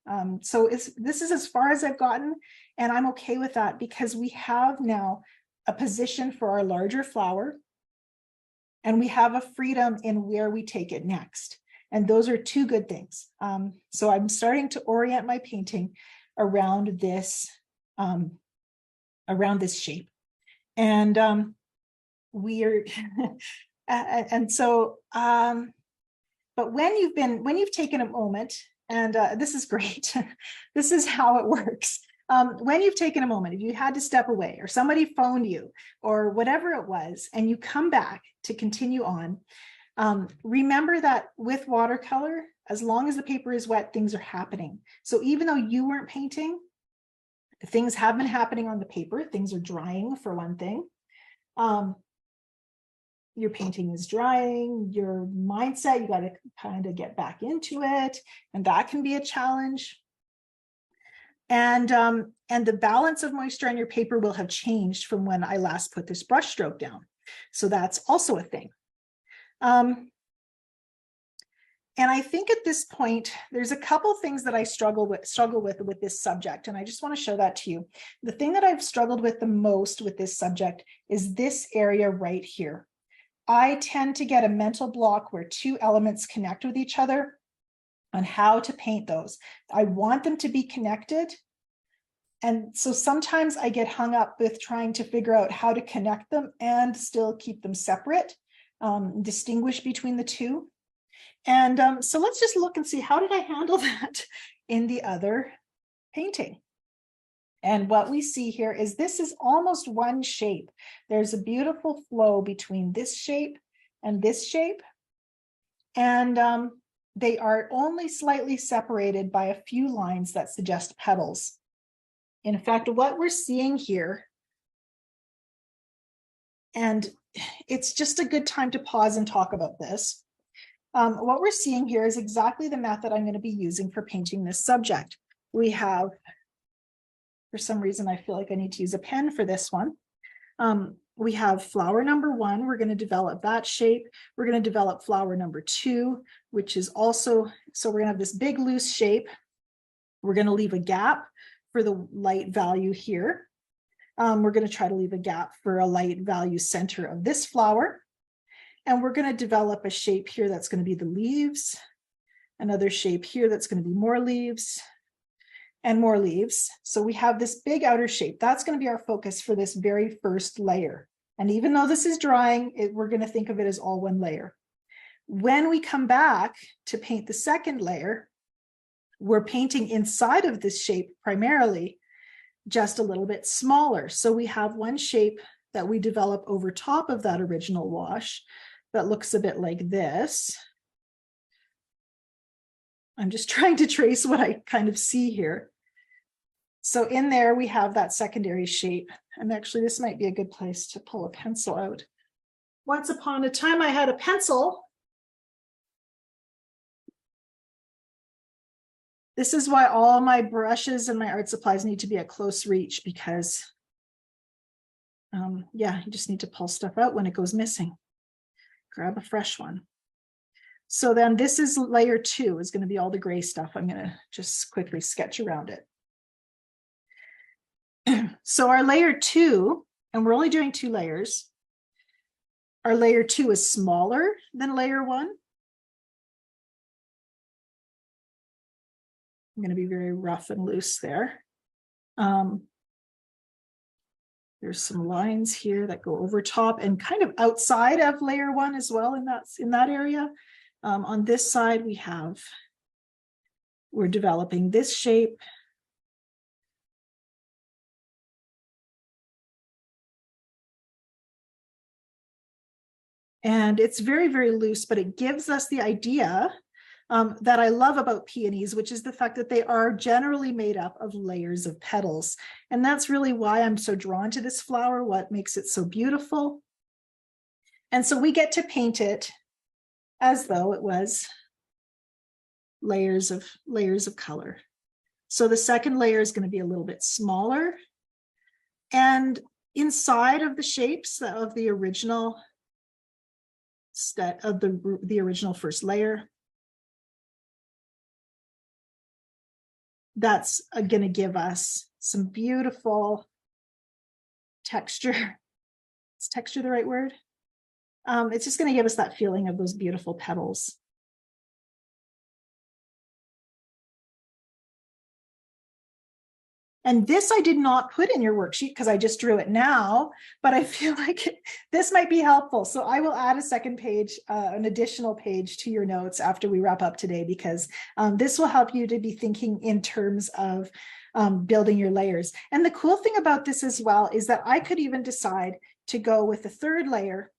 A: So this is as far as I've gotten, and I'm okay with that because we have now a position for our larger flower, and we have a freedom in where we take it next. And those are two good things. So I'm starting to orient my painting around this shape. And we're, and so, but when you've taken a moment, and this is great, this is how it works. When you've taken a moment, if you had to step away or somebody phoned you or whatever it was, and you come back to continue on, remember that with watercolor, as long as the paper is wet, things are happening. So even though you weren't painting, things have been happening on the paper. Things are drying, for one thing. Your painting is drying, your mindset, you got to kind of get back into it, and that can be a challenge. And the balance of moisture on your paper will have changed from when I last put this brush stroke down. So that's also a thing. And I think at this point, there's a couple things that I struggle with this subject, and I just want to show that to you. The thing that I've struggled with the most with this subject is this area right here. I tend to get a mental block where two elements connect with each other on how to paint those. I want them to be connected. And so sometimes I get hung up with trying to figure out how to connect them and still keep them separate, distinguish between the two. And so let's just look and see, how did I handle that in the other painting? And what we see here is this is almost one shape. There's a beautiful flow between this shape and this shape. And they are only slightly separated by a few lines that suggest petals. In fact, what we're seeing here, and it's just a good time to pause and talk about this. What we're seeing here is exactly the method I'm going to be using for painting this subject. We have, for some reason, I feel like I need to use a pen for this one. We have flower number 1. We're going to develop that shape. We're going to develop flower number 2, which is also, so we're going to have this big loose shape. We're going to leave a gap for the light value here. We're going to try to leave a gap for a light value center of this flower. And we're going to develop a shape here that's going to be the leaves, another shape here that's going to be more leaves, and more leaves. So we have this big outer shape. That's going to be our focus for this very first layer. And even though this is drying, we're going to think of it as all one layer. When we come back to paint the second layer, we're painting inside of this shape primarily, just a little bit smaller. So we have one shape that we develop over top of that original wash that looks a bit like this. I'm just trying to trace what I kind of see here. So in there, we have that secondary shape. And actually, this might be a good place to pull a pencil out. Once upon a time, I had a pencil. This is why all my brushes and my art supplies need to be at close reach, because yeah, you just need to pull stuff out when it goes missing. Grab a fresh one. So then this is layer 2, is going to be all the gray stuff. I'm going to just quickly sketch around it. So our layer 2, and we're only doing 2 layers. Our layer 2 is smaller than layer 1. I'm going to be very rough and loose there. There's some lines here that go over top and kind of outside of layer 1 as well in that area. On this side, we're developing this shape. And it's very, very loose, but it gives us the idea that I love about peonies, which is the fact that they are generally made up of layers of petals. And that's really why I'm so drawn to this flower, what makes it so beautiful. And so we get to paint it as though it was layers of color. So the second layer is going to be a little bit smaller. And inside of the shapes of the original the original first layer, that's going to give us some beautiful texture. Is texture the right word? It's just going to give us that feeling of those beautiful petals. And this I did not put in your worksheet because I just drew it now, but I feel like this might be helpful. So I will add a second page, an additional page to your notes after we wrap up today, because this will help you to be thinking in terms of building your layers. And the cool thing about this as well is that I could even decide to go with the third layer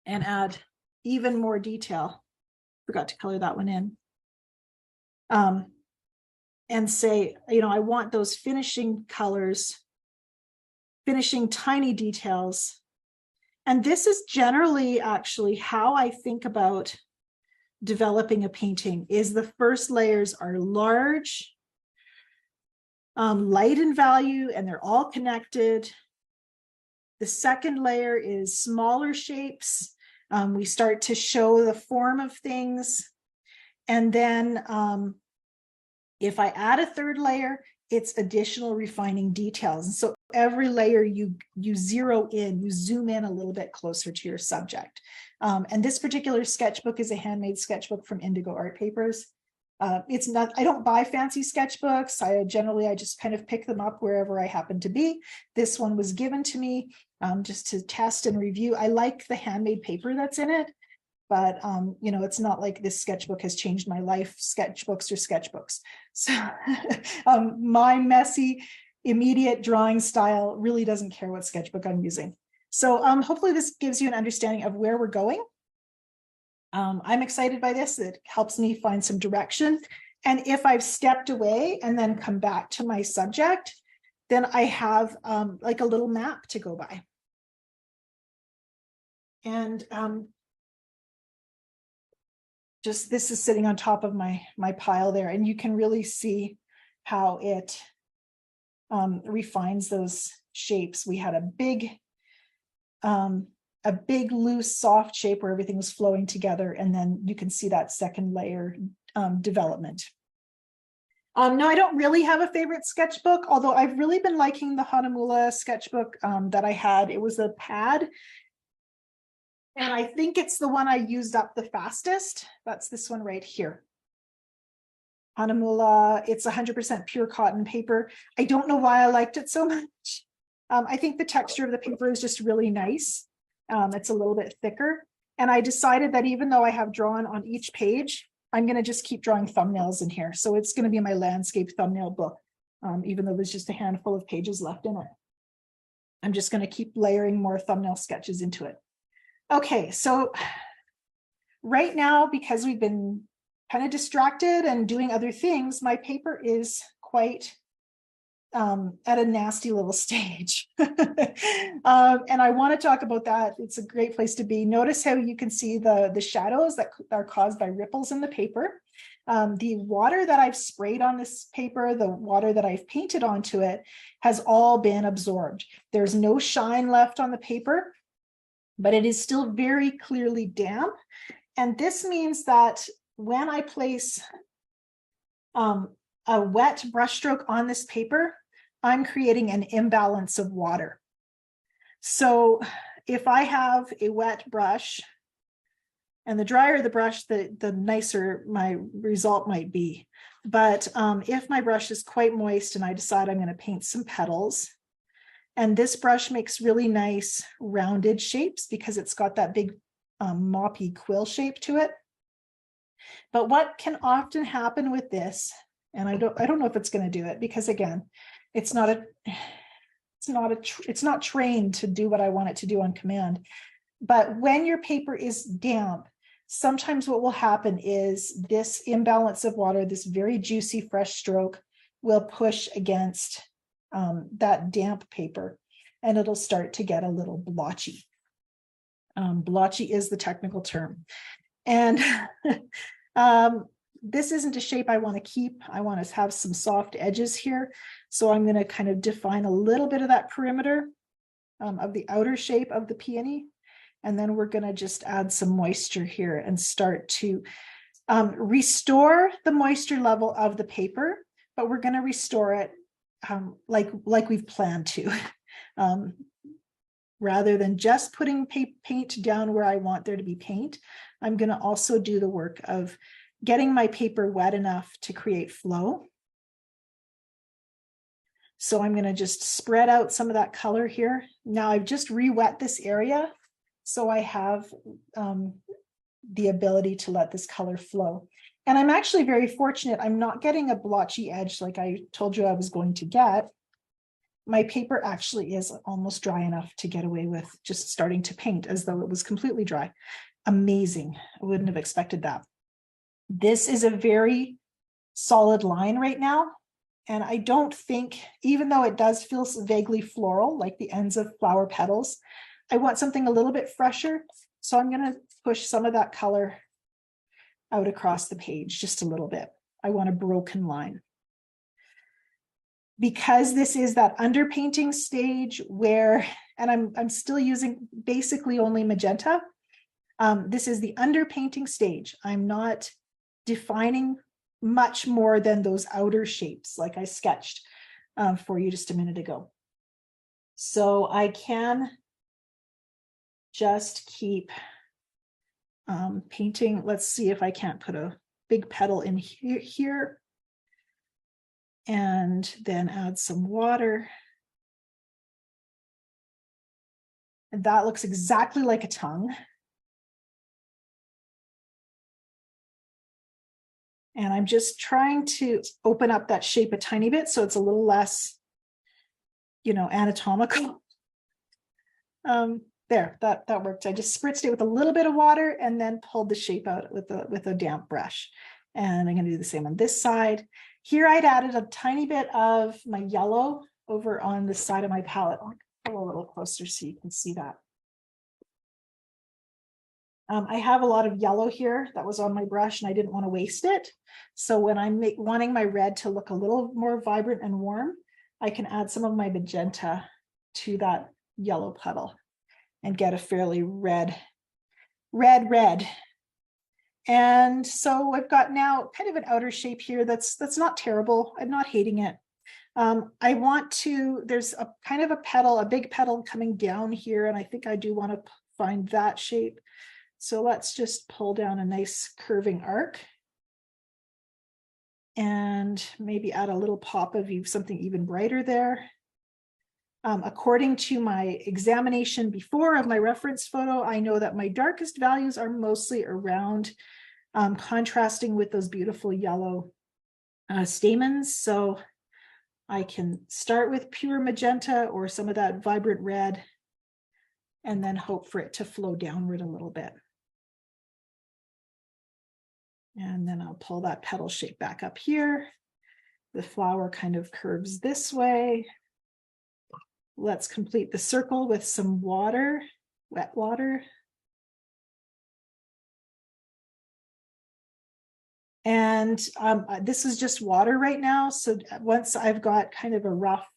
A: and add even more detail. Forgot to color that one in. And say, I want those finishing colors, finishing tiny details. And this is generally actually how I think about developing a painting, is the first layers are large, light and value, and they're all connected. The second layer is smaller shapes. We start to show the form of things. And then if I add a third layer, it's additional refining details. And so every layer you zero in, you zoom in a little bit closer to your subject. And this particular sketchbook is a handmade sketchbook from Indigo Art Papers. It's not, I don't buy fancy sketchbooks. I just kind of pick them up wherever I happen to be. This one was given to me just to test and review. I like the handmade paper that's in it, but you know, it's not like this sketchbook has changed my life. Sketchbooks are sketchbooks. So my messy, immediate drawing style really doesn't care what sketchbook I'm using. So hopefully this gives you an understanding of where we're going. I'm excited by this. It helps me find some direction. And if I've stepped away and then come back to my subject, then I have like a little map to go by. And just this is sitting on top of my pile there, and you can really see how it refines those shapes. We had a big loose soft shape where everything was flowing together, and then you can see that second layer development. Now I don't really have a favorite sketchbook, although I've really been liking the Hanamulla sketchbook that I had. It was a pad, and I think it's the one I used up the fastest. That's this one right here. Hanamulla, it's 100% pure cotton paper. I don't know why I liked it so much. I think the texture of the paper is just really nice. It's a little bit thicker. And I decided that even though I have drawn on each page, I'm going to just keep drawing thumbnails in here. So it's going to be my landscape thumbnail book, even though there's just a handful of pages left in it. I'm just going to keep layering more thumbnail sketches into it. Okay, so right now, because we've been kind of distracted and doing other things, my paper is quite at a nasty little stage. And I want to talk about that. It's a great place to be. Notice how you can see the shadows that are caused by ripples in the paper. The water that I've sprayed on this paper, the water that I've painted onto it, has all been absorbed. There's no shine left on the paper, but it is still very clearly damp. And this means that when I place a wet brushstroke on this paper, I'm creating an imbalance of water. So if I have a wet brush, and the drier the brush, the nicer my result might be. But if my brush is quite moist and I decide I'm going to paint some petals, and this brush makes really nice rounded shapes because it's got that big moppy quill shape to it. But what can often happen with this, and I don't know if it's going to do it, because again, it's not trained to do what I want it to do on command. But when your paper is damp, sometimes what will happen is this imbalance of water, this very juicy fresh stroke, will push against that damp paper, and it'll start to get a little blotchy. Blotchy is the technical term. And this isn't a shape I want to keep. I want to have some soft edges here. So I'm going to kind of define a little bit of that perimeter of the outer shape of the peony. And then we're going to just add some moisture here and start to restore the moisture level of the paper, but we're going to restore it like we've planned to. Rather than just putting paint down where I want there to be paint, I'm going to also do the work of getting my paper wet enough to create flow. So I'm going to just spread out some of that color here. Now I've just re-wet this area, so I have the ability to let this color flow. And I'm actually very fortunate. I'm not getting a blotchy edge like I told you I was going to get. My paper actually is almost dry enough to get away with just starting to paint as though it was completely dry. Amazing. I wouldn't have expected that. This is a very solid line right now. And I don't think, even though it does feel vaguely floral, like the ends of flower petals, I want something a little bit fresher. So I'm going to push some of that color out across the page just a little bit. I want a broken line. because this is that underpainting stage where, and I'm still using basically only magenta. This is the underpainting stage. I'm not defining much more than those outer shapes like I sketched for you just a minute ago. So I can just keep painting. Let's see if I can't put a big petal in here and then add some water. And that looks exactly like a tongue. And I'm just trying to open up that shape a tiny bit so it's a little less, anatomical. There, that worked. I just spritzed it with a little bit of water and then pulled the shape out with a damp brush. And I'm going to do the same on this side. Here I'd added a tiny bit of my yellow over on the side of my palette. I'll go a little closer so you can see that. I have a lot of yellow here that was on my brush and I didn't want to waste it. So when I'm wanting my red to look a little more vibrant and warm, I can add some of my magenta to that yellow puddle and get a fairly red. And so I've got now kind of an outer shape here that's not terrible. I'm not hating it. I want to, there's a kind of a big petal coming down here, and I think I do want to find that shape. So let's just pull down a nice curving arc and maybe add a little pop of something even brighter there. According to my examination before of my reference photo, I know that my darkest values are mostly around contrasting with those beautiful yellow stamens. So I can start with pure magenta or some of that vibrant red and then hope for it to flow downward a little bit. And then I'll pull that petal shape back up here. The flower kind of curves this way. Let's complete the circle with some water, wet water. And this is just water right now. So once I've got kind of a rough,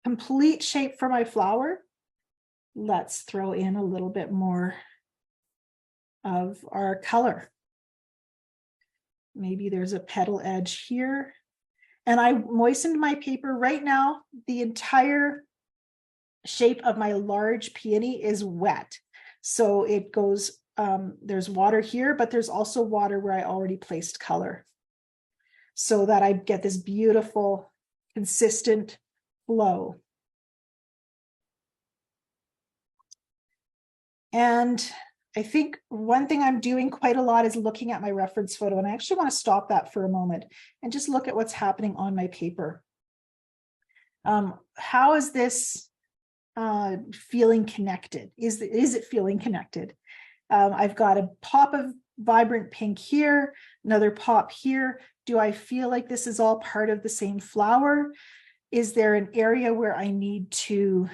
A: complete shape for my flower, let's throw in a little bit more of our color. Maybe there's a petal edge here. And I moistened my paper right now. The entire shape of my large peony is wet. So it goes, there's water here, but there's also water where I already placed color so that I get this beautiful, consistent flow. And I think one thing I'm doing quite a lot is looking at my reference photo, and I actually want to stop that for a moment and just look at what's happening on my paper. How is this feeling connected? Is it feeling connected? I've got a pop of vibrant pink here, another pop here. Do I feel like this is all part of the same flower? Is there an area where I need to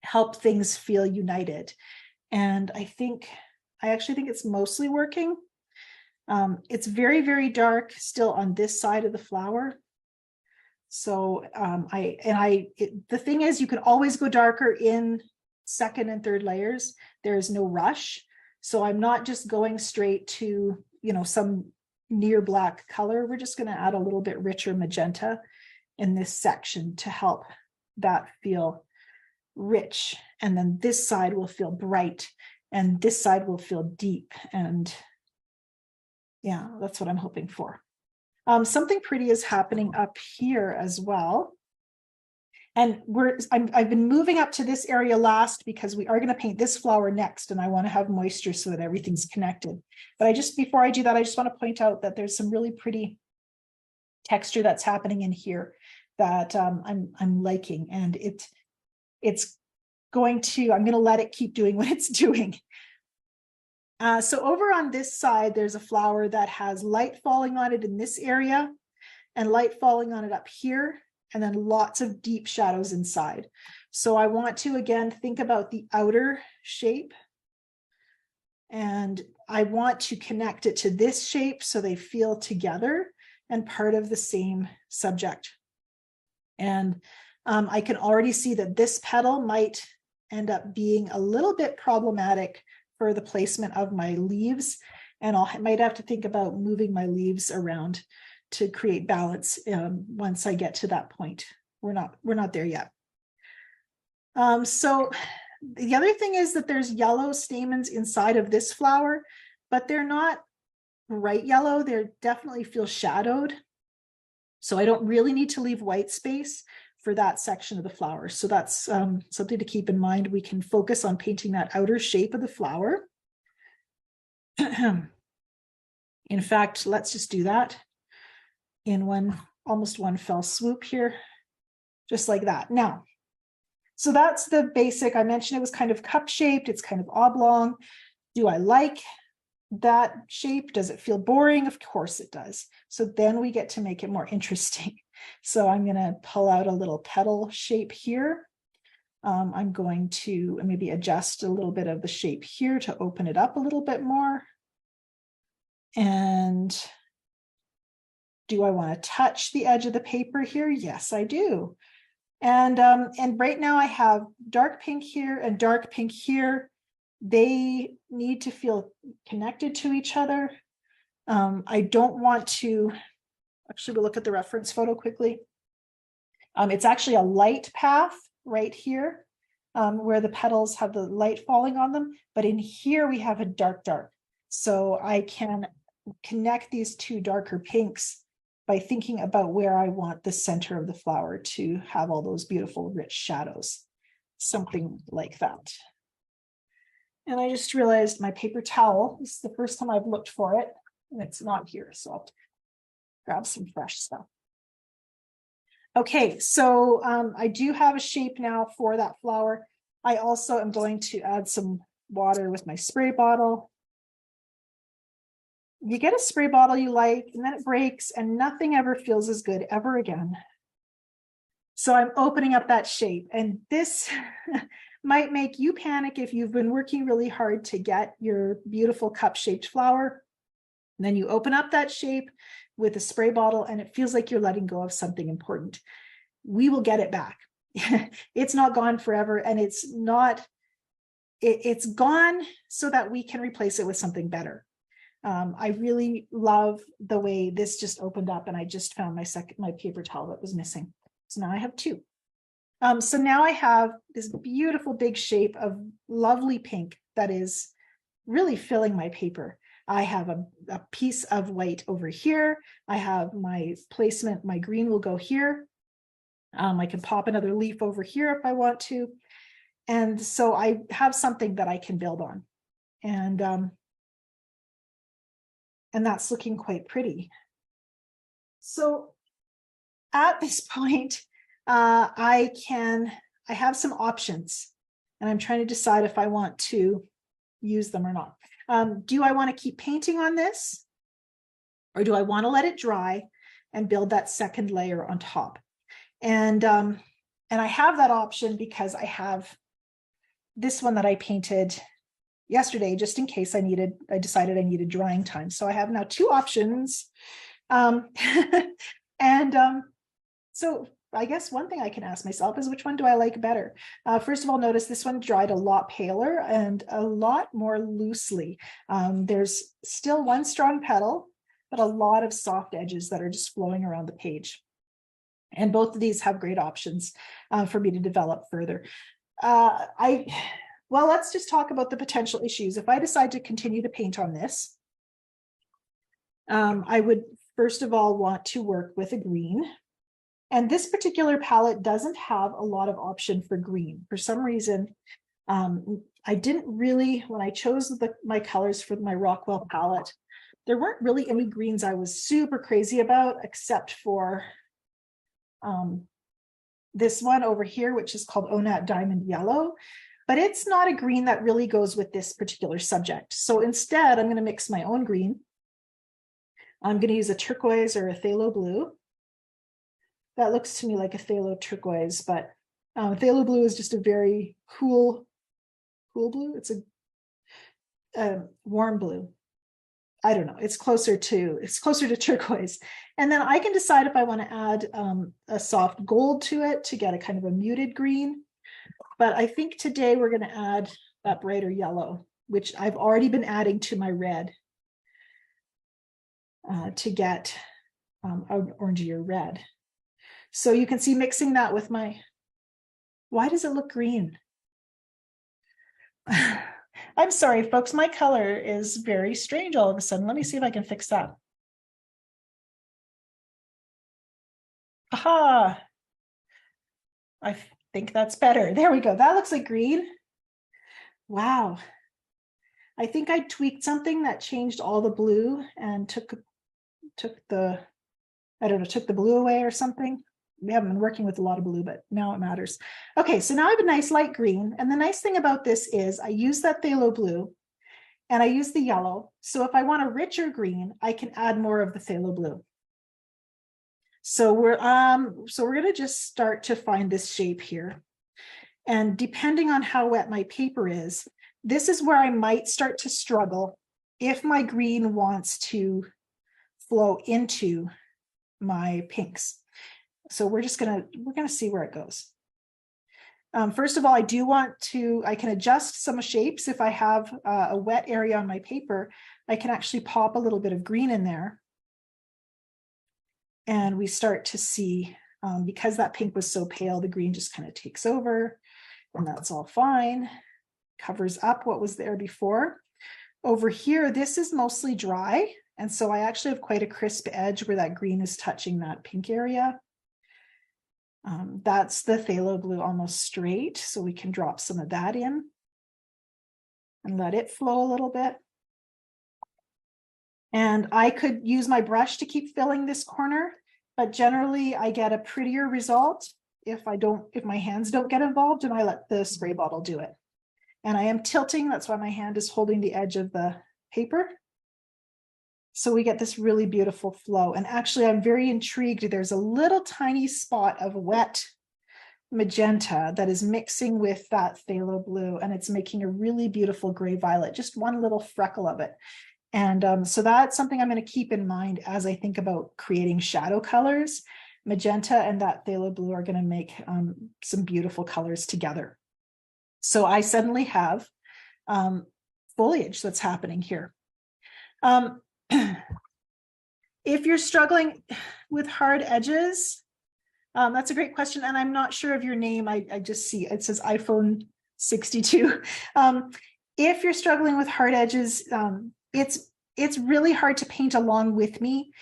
A: help things feel united? And I actually think it's mostly working. It's very, very dark still on this side of the flower. So the thing is, you can always go darker in second and third layers. There is no rush. So I'm not just going straight to, some near black color. We're just going to add a little bit richer magenta in this section to help that feel rich. And then this side will feel bright and this side will feel deep. And yeah, that's what I'm hoping for. Something pretty is happening up here as well. And I've been moving up to this area last because we are going to paint this flower next, and I want to have moisture so that everything's connected. But before I do that, I just want to point out that there's some really pretty texture that's happening in here that I'm liking, and I'm going to let it keep doing what it's doing. So over on this side, there's a flower that has light falling on it in this area and light falling on it up here, and then lots of deep shadows inside. So I want to, again, think about the outer shape, and I want to connect it to this shape so they feel together. and part of the same subject. And I can already see that this petal might end up being a little bit problematic for the placement of my leaves. And I might have to think about moving my leaves around to create balance once I get to that point. We're not there yet. So the other thing is that there's yellow stamens inside of this flower, but they're not bright yellow. They definitely feel shadowed. So I don't really need to leave white space for that section of the flower. So that's something to keep in mind. We can focus on painting that outer shape of the flower. In fact, let's just do that in almost one fell swoop here, just like that. Now, so that's the basic. I mentioned it was kind of cup shaped. It's kind of oblong. Do I like that shape? Does it feel boring? Of course it does. So then we get to make it more interesting. So I'm going to pull out a little petal shape here. I'm going to maybe adjust a little bit of the shape here to open it up a little bit more. And do I want to touch the edge of the paper here? Yes, I do. And right now I have dark pink here and dark pink here. They need to feel connected to each other. I don't want to, actually we'll look at the reference photo quickly. It's actually a light path right here where the petals have the light falling on them, but in here we have a dark. So I can connect these two darker pinks by thinking about where I want the center of the flower to have all those beautiful rich shadows, something like that. And I just realized my paper towel, this is the first time I've looked for it, and it's not here, so I'll grab some fresh stuff. Okay, so I do have a shape now for that flower. I also am going to add some water with my spray bottle. You get a spray bottle you like, and then it breaks, and nothing ever feels as good ever again. So I'm opening up that shape, and this might make you panic if you've been working really hard to get your beautiful cup-shaped flower. And then you open up that shape with a spray bottle, and it feels like you're letting go of something important. We will get it back. It's not gone forever, and it's gone so that we can replace it with something better. I really love the way this just opened up, and I just found my paper towel that was missing. So now I have two. So now I have this beautiful big shape of lovely pink that is really filling my paper. I have a piece of white over here. I have my placement, my green will go here. I can pop another leaf over here if I want to. And so I have something that I can build on. And that's looking quite pretty. So at this point, I have some options, and I'm trying to decide if I want to use them or not. Do I want to keep painting on this, or do I want to let it dry and build that second layer on top? And I have that option because I have this one that I painted yesterday, just in case I decided I needed drying time. So I have now two options. So I guess one thing I can ask myself is, which one do I like better? First of all, notice this one dried a lot paler and a lot more loosely. There's still one strong petal, but a lot of soft edges that are just flowing around the page. And both of these have great options for me to develop further. Well, let's just talk about the potential issues. If I decide to continue to paint on this, I would first of all want to work with a green. And this particular palette doesn't have a lot of option for green. For some reason, I didn't really, when I chose my colors for my Rockwell palette, there weren't really any greens I was super crazy about, except for this one over here, which is called Onat Diamond Yellow. But it's not a green that really goes with this particular subject. So instead, I'm going to mix my own green. I'm going to use a turquoise or a phthalo blue. That looks to me like a phthalo turquoise, but phthalo blue is just a very cool blue. It's a warm blue. I don't know, it's closer to turquoise. And then I can decide if I want to add a soft gold to it to get a kind of a muted green. But I think today we're going to add that brighter yellow, which I've already been adding to my red to get an orangier red. So you can see mixing that with my, why does it look green? I'm sorry, folks, my color is very strange all of a sudden. Let me see if I can fix that. Aha! I think that's better. There we go. That looks like green. Wow. I think I tweaked something that changed all the blue and took the, I don't know, took the blue away or something. We haven't been working with a lot of blue, but now it matters. Okay, so now I have a nice light green. And the nice thing about this is I use that phthalo blue and I use the yellow. So if I want a richer green, I can add more of the phthalo blue. So we're going to just start to find this shape here. And depending on how wet my paper is, this is where I might start to struggle if my green wants to flow into my pinks. So we're going to see where it goes. First of all, I can adjust some shapes. If I have a wet area on my paper, I can actually pop a little bit of green in there. And we start to see, because that pink was so pale, the green just kind of takes over, and that's all fine. Covers up what was there before. Over here, this is mostly dry. And so I actually have quite a crisp edge where that green is touching that pink area. That's the phthalo blue almost straight. So we can drop some of that in and let it flow a little bit. And I could use my brush to keep filling this corner, but generally I get a prettier result if my hands don't get involved and I let the spray bottle do it. And I am tilting, that's why my hand is holding the edge of the paper. So we get this really beautiful flow. And actually I'm very intrigued. There's a little tiny spot of wet magenta that is mixing with that phthalo blue, and it's making a really beautiful gray violet, just one little freckle of it. And so that's something I'm going to keep in mind as I think about creating shadow colors. Magenta and that phthalo blue are going to make some beautiful colors together. So I suddenly have foliage that's happening here. If you're struggling with hard edges, that's a great question. And I'm not sure of your name. I just see it says iPhone 62. If you're struggling with hard edges, it's really hard to paint along with me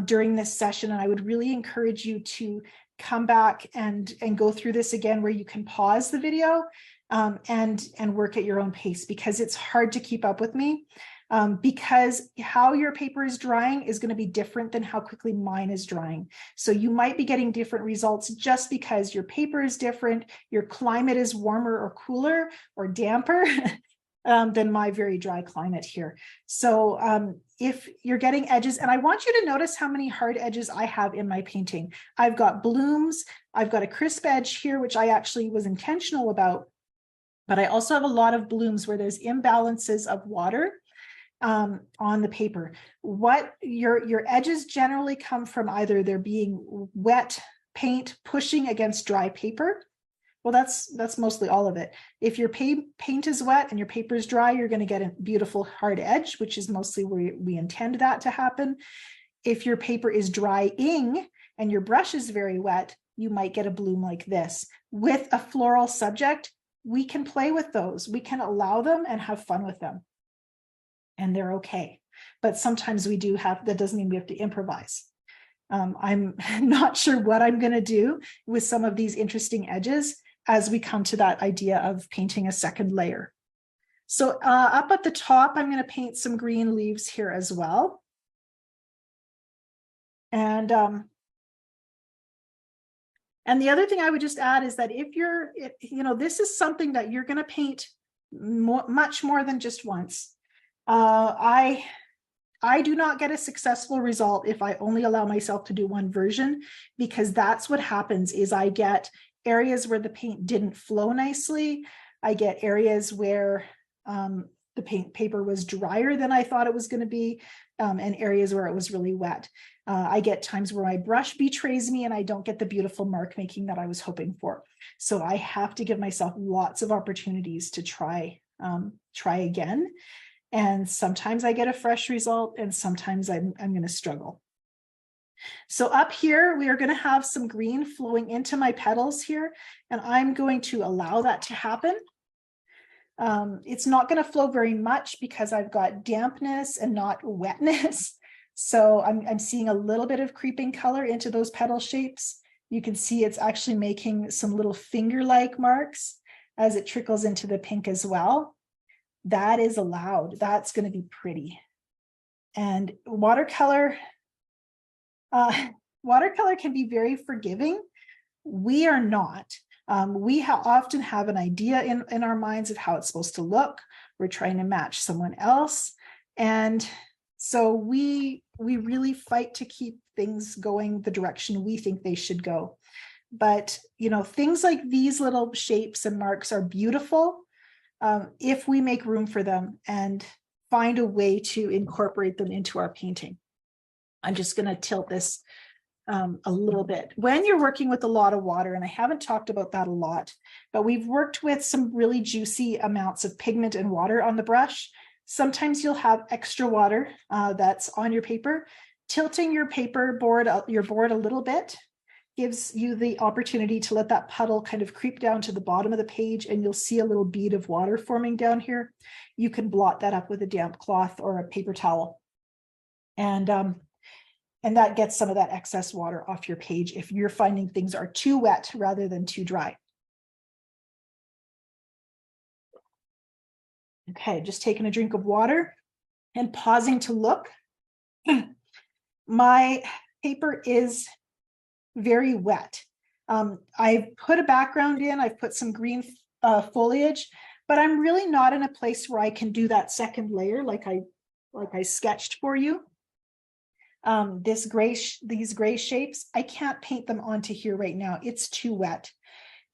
A: during this session. And I would really encourage you to come back and go through this again, where you can pause the video and work at your own pace, because it's hard to keep up with me. Because how your paper is drying is going to be different than how quickly mine is drying. So you might be getting different results just because your paper is different, your climate is warmer or cooler or damper than my very dry climate here. So if you're getting edges, and I want you to notice how many hard edges I have in my painting. I've got blooms, I've got a crisp edge here, which I actually was intentional about, but I also have a lot of blooms where there's imbalances of water on the paper. What your edges generally come from either there being wet paint pushing against dry paper. Well, that's mostly all of it. If your paint is wet and your paper is dry, you're going to get a beautiful hard edge, which is mostly where we intend that to happen. If your paper is drying and your brush is very wet, you might get a bloom like this. With a floral subject, we can play with those. We can allow them and have fun with them. And they're okay. But sometimes we do have, that doesn't mean we have to improvise. I'm not sure what I'm going to do with some of these interesting edges as we come to that idea of painting a second layer. So up at the top, I'm going to paint some green leaves here as well. And the other thing I would just add is that if you're, this is something that you're going to paint much more than just once. I do not get a successful result if I only allow myself to do one version, because that's what happens is I get areas where the paint didn't flow nicely. I get areas where the paper was drier than I thought it was going to be. and areas where it was really wet. I get times where my brush betrays me and I don't get the beautiful mark making that I was hoping for. So I have to give myself lots of opportunities to try again. And sometimes I get a fresh result and sometimes I'm going to struggle. So up here, we are going to have some green flowing into my petals here, and I'm going to allow that to happen. It's not going to flow very much because I've got dampness and not wetness. So I'm seeing a little bit of creeping color into those petal shapes. You can see it's actually making some little finger-like marks as it trickles into the pink as well. That is allowed. That's going to be pretty. And watercolor can be very forgiving. We are not. We often have an idea in our minds of how it's supposed to look. We're trying to match someone else. And so we really fight to keep things going the direction we think they should go. But, you know, things like these little shapes and marks are beautiful if we make room for them and find a way to incorporate them into our painting. I'm just going to tilt this a little bit. When you're working with a lot of water, and I haven't talked about that a lot, but we've worked with some really juicy amounts of pigment and water on the brush. Sometimes you'll have extra water that's on your paper. Tilting your board a little bit gives you the opportunity to let that puddle kind of creep down to the bottom of the page, and you'll see a little bead of water forming down here. You can blot that up with a damp cloth or a paper towel. And that gets some of that excess water off your page if you're finding things are too wet rather than too dry. Okay, just taking a drink of water and pausing to look. My paper is very wet. I've put a background in, I've put some green foliage, but I'm really not in a place where I can do that second layer like I sketched for you. These gray shapes, I can't paint them onto here right now. It's too wet.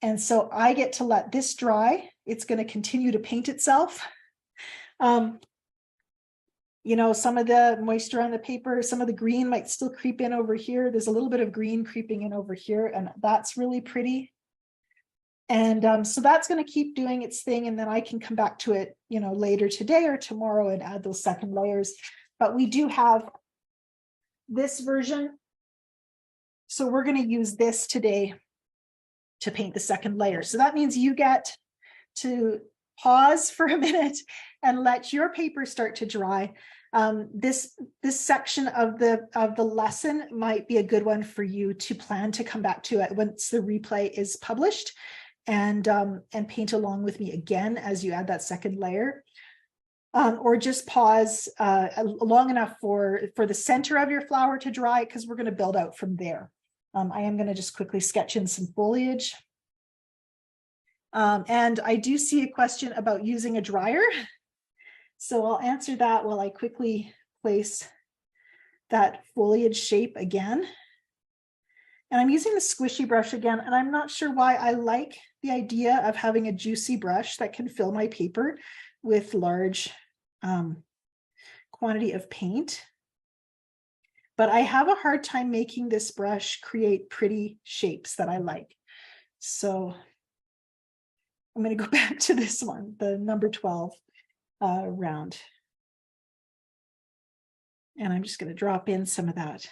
A: And so I get to let this dry. It's going to continue to paint itself. You know, some of the moisture on the paper, some of the green might still creep in over here. There's a little bit of green creeping in over here, and that's really pretty. And so that's going to keep doing its thing. And then I can come back to it, you know, later today or tomorrow and add those second layers. But we do have this version. So we're going to use this today to paint the second layer. So that means you get to pause for a minute and let your paper start to dry. This section of the lesson might be a good one for you to plan to come back to it once the replay is published, and paint along with me again as you add that second layer. Or just pause long enough for the center of your flower to dry, because we're going to build out from there. I am going to just quickly sketch in some foliage. And I do see a question about using a dryer. So I'll answer that while I quickly place that foliage shape again. And I'm using the squishy brush again, and I'm not sure why. I like the idea of having a juicy brush that can fill my paper with large quantity of paint. But I have a hard time making this brush create pretty shapes that I like. So I'm going to go back to this one, the number 12 round. And I'm just going to drop in some of that.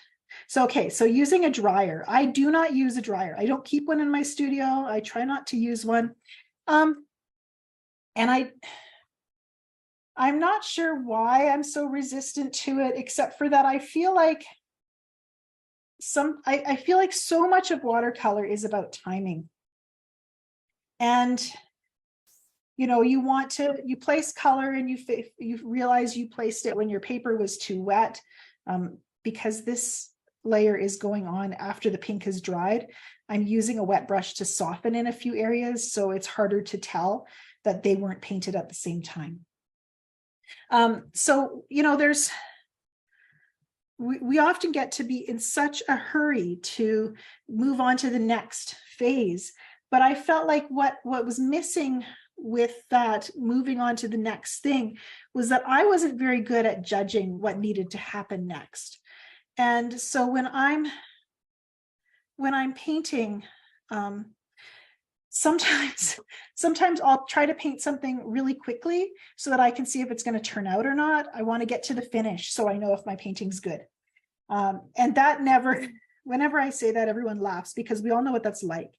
A: So, okay, so using a dryer. I do not use a dryer. I don't keep one in my studio. I try not to use one. And I'm not sure why I'm so resistant to it, except for that I feel like I feel like so much of watercolor is about timing. And you know, you place color and you realize you placed it when your paper was too wet, because this layer is going on after the pink has dried. I'm using a wet brush to soften in a few areas, so it's harder to tell that they weren't painted at the same time. So, you know, we often get to be in such a hurry to move on to the next phase, but I felt like what was missing with that, moving on to the next thing, was that I wasn't very good at judging what needed to happen next. And so when I'm painting, sometimes I'll try to paint something really quickly so that I can see if it's going to turn out or not. I want to get to the finish so I know if my painting's good. And that never, whenever I say that, everyone laughs, because we all know what that's like.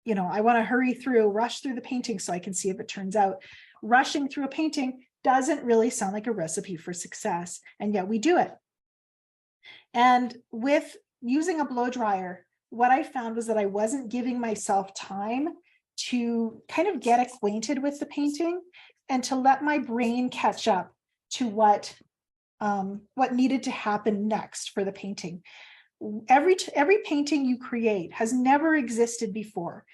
A: You know, I want to rush through the painting so I can see if it turns out. Rushing through a painting doesn't really sound like a recipe for success, and yet we do it. And with using a blow dryer, what I found was that I wasn't giving myself time to kind of get acquainted with the painting and to let my brain catch up to what needed to happen next for the painting. Every painting you create has never existed before.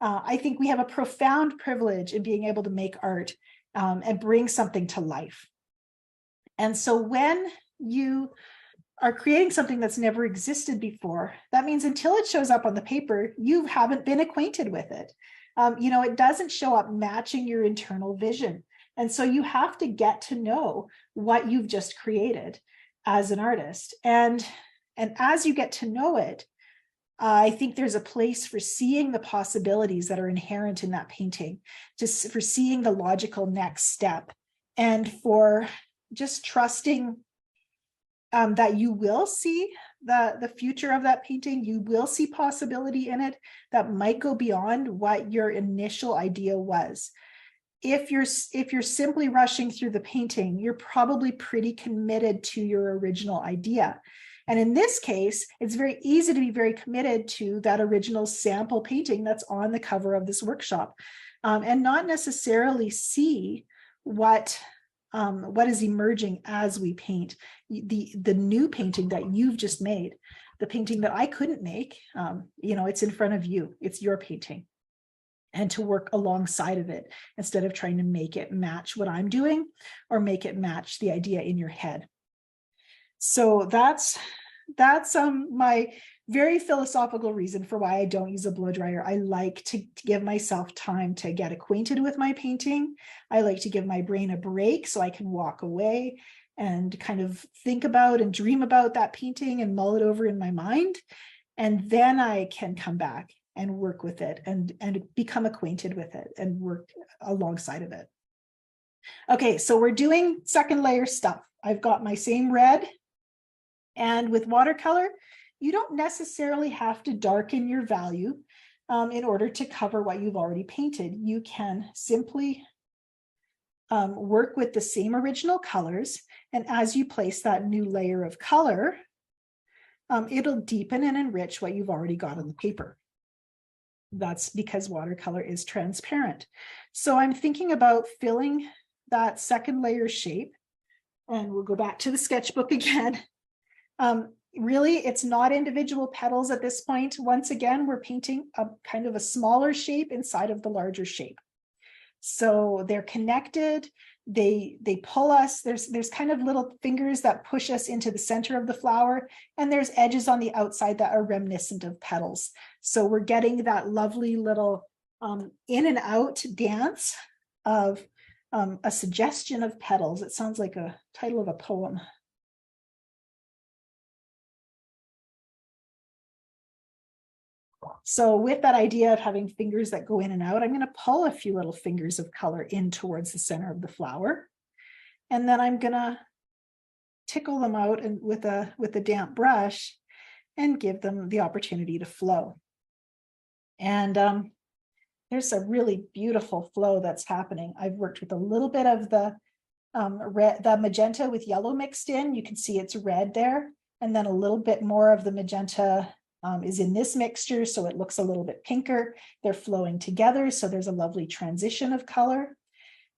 A: I think we have a profound privilege in being able to make art and bring something to life. And so when you are creating something that's never existed before, that means until it shows up on the paper, you haven't been acquainted with it. You know, it doesn't show up matching your internal vision. And so you have to get to know what you've just created as an artist. And as you get to know it, I think there's a place for seeing the possibilities that are inherent in that painting, just for seeing the logical next step, and for just trusting that you will see the future of that painting. You will see possibility in it that might go beyond what your initial idea was. If you're simply rushing through the painting, you're probably pretty committed to your original idea. And in this case, it's very easy to be very committed to that original sample painting that's on the cover of this workshop, and not necessarily see what is emerging as we paint. The new painting that you've just made, the painting that I couldn't make, you know, it's in front of you. It's your painting. And to work alongside of it instead of trying to make it match what I'm doing or make it match the idea in your head. So that's my very philosophical reason for why I don't use a blow dryer. I like to give myself time to get acquainted with my painting. I like to give my brain a break so I can walk away and kind of think about and dream about that painting and mull it over in my mind. And then I can come back and work with it and become acquainted with it and work alongside of it. Okay, so we're doing second layer stuff. I've got my same red. And with watercolor, you don't necessarily have to darken your value in order to cover what you've already painted. You can simply work with the same original colors. And as you place that new layer of color, it'll deepen and enrich what you've already got on the paper. That's because watercolor is transparent. So I'm thinking about filling that second layer shape. And we'll go back to the sketchbook again. Really, it's not individual petals at this point. Once again, we're painting a kind of a smaller shape inside of the larger shape. So they're connected. They pull us. There's kind of little fingers that push us into the center of the flower, and there's edges on the outside that are reminiscent of petals. So we're getting that lovely little in and out dance of a suggestion of petals. It sounds like a title of a poem. So with that idea of having fingers that go in and out, I'm going to pull a few little fingers of color in towards the center of the flower. And then I'm going to tickle them out and with a damp brush and give them the opportunity to flow. And there's a really beautiful flow that's happening. I've worked with a little bit of the magenta with yellow mixed in. You can see it's red there. And then a little bit more of the magenta is in this mixture, so it looks a little bit pinker. They're flowing together, so there's a lovely transition of color.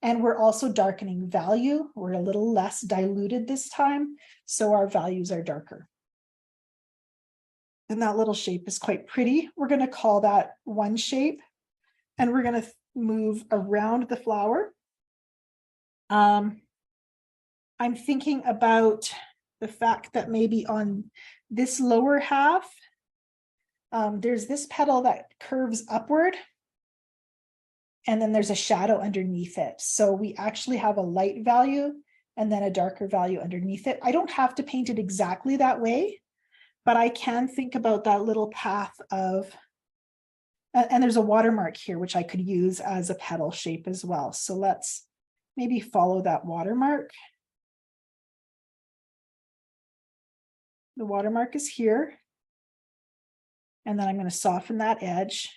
A: And we're also darkening value. We're a little less diluted this time, so our values are darker. And that little shape is quite pretty. We're going to call that one shape, and we're going to move around the flower. I'm thinking about the fact that maybe on this lower half, there's this petal that curves upward. and then there's a shadow underneath it. So we actually have a light value and then a darker value underneath it. I don't have to paint it exactly that way, but I can think about that little path of, and there's a watermark here, which I could use as a petal shape as well. So let's maybe follow that watermark. The watermark is here. And then I'm going to soften that edge.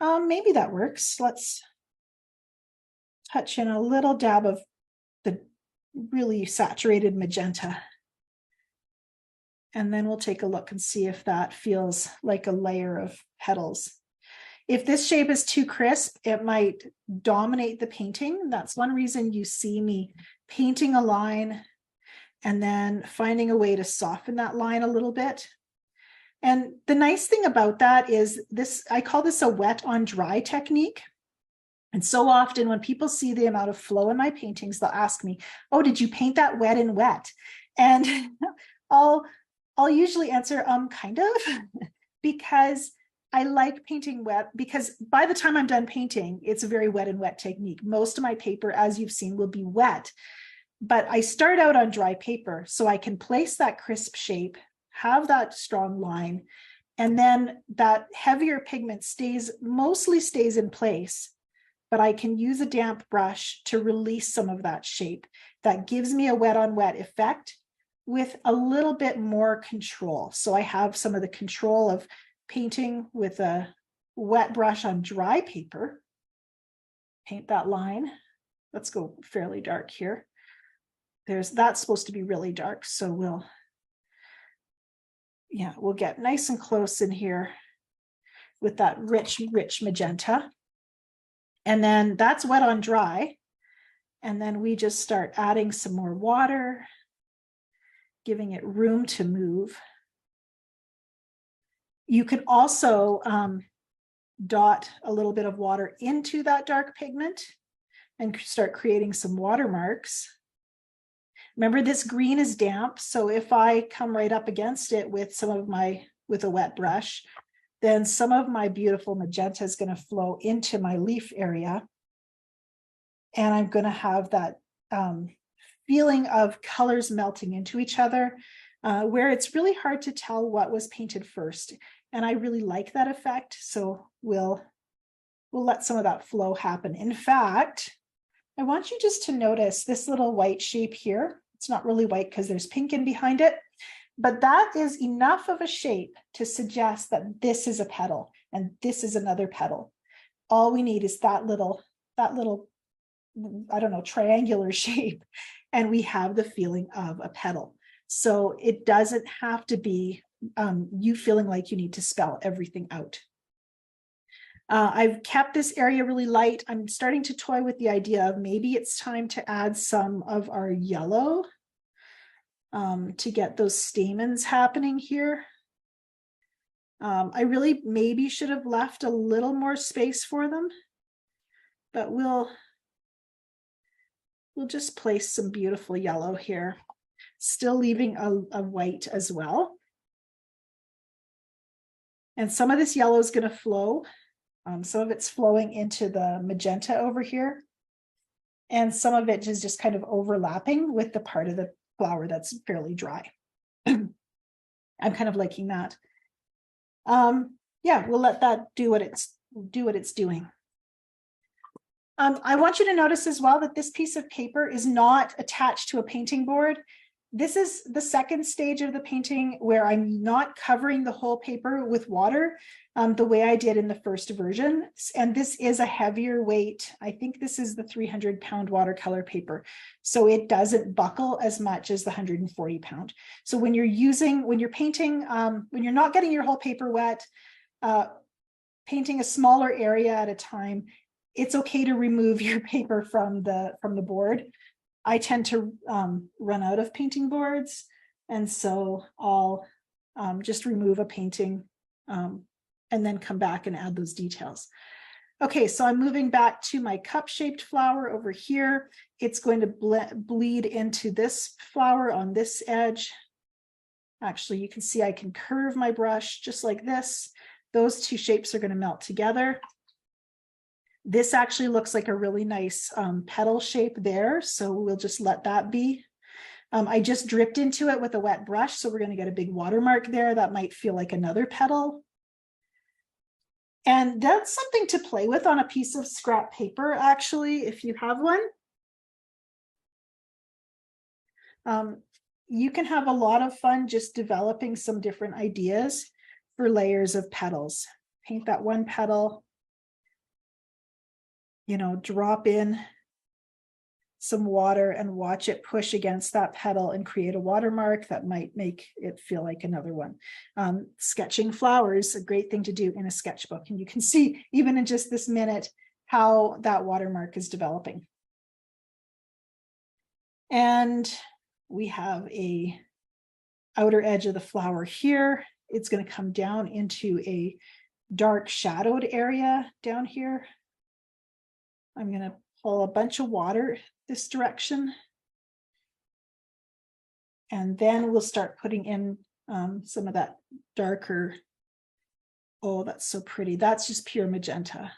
A: Maybe that works. Let's touch in a little dab of the really saturated magenta. And then we'll take a look and see if that feels like a layer of petals. If this shape is too crisp, it might dominate the painting. That's one reason you see me painting a line and then finding a way to soften that line a little bit. And the nice thing about that is this, I call this a wet on dry technique. And so often when people see the amount of flow in my paintings, they'll ask me, oh, did you paint that wet and wet? And I'll usually answer, kind of, because I like painting wet, because by the time I'm done painting, it's a very wet and wet technique. Most of my paper, as you've seen, will be wet, but I start out on dry paper so I can place that crisp shape, have that strong line, and then that heavier pigment mostly stays in place, but I can use a damp brush to release some of that shape. That gives me a wet on wet effect with a little bit more control. So I have some of the control of painting with a wet brush on dry paper. Paint that line. Let's go fairly dark here. That's supposed to be really dark, so we'll get nice and close in here with that rich magenta. And then that's wet on dry. And then we just start adding some more water, giving it room to move. You can also dot a little bit of water into that dark pigment and start creating some watermarks. Remember, this green is damp, so if I come right up against it with with a wet brush, then some of my beautiful magenta is going to flow into my leaf area. And I'm going to have that feeling of colors melting into each other, where it's really hard to tell what was painted first. And I really like that effect. So we'll let some of that flow happen. In fact, I want you just to notice this little white shape here. It's not really white because there's pink in behind it, but that is enough of a shape to suggest that this is a petal and this is another petal. All we need is that little, I don't know, triangular shape, and we have the feeling of a petal. So it doesn't have to be you feeling like you need to spell everything out. I've kept this area really light. I'm starting to toy with the idea of maybe it's time to add some of our yellow to get those stamens happening here. I really maybe should have left a little more space for them, but we'll just place some beautiful yellow here, still leaving a white as well. And some of this yellow is going to flow. Some of it's flowing into the magenta over here. And some of it is just kind of overlapping with the part of the flower that's fairly dry. I'm kind of liking that. Yeah, we'll let that do what it's doing. I want you to notice as well that this piece of paper is not attached to a painting board. This is the second stage of the painting where I'm not covering the whole paper with water the way I did in the first version. And this is a heavier weight. I think this is the 300-pound watercolor paper. So it doesn't buckle as much as the 140-pound. So when you're painting, when you're not getting your whole paper wet, painting a smaller area at a time, it's okay to remove your paper from the board. I tend to run out of painting boards, and so I'll just remove a painting and then come back and add those details. Okay, so I'm moving back to my cup-shaped flower over here. It's going to bleed into this flower on this edge. Actually, you can see I can curve my brush just like this those two shapes are going to melt together. This actually looks like a really nice petal shape there, so we'll just let that be. I just dripped into it with a wet brush, so we're going to get a big watermark there that might feel like another petal. And that's something to play with on a piece of scrap paper, actually, if you have one. You can have a lot of fun just developing some different ideas for layers of petals. Paint that one petal, you know, drop in some water and watch it push against that petal and create a watermark that might make it feel like another one. Sketching flowers, a great thing to do in a sketchbook. And you can see even in just this minute how that watermark is developing. And we have a outer edge of the flower here. It's going to come down into a dark shadowed area down here. I'm going to pull a bunch of water this direction. And then we'll start putting in some of that darker. Oh, that's so pretty. That's just pure magenta.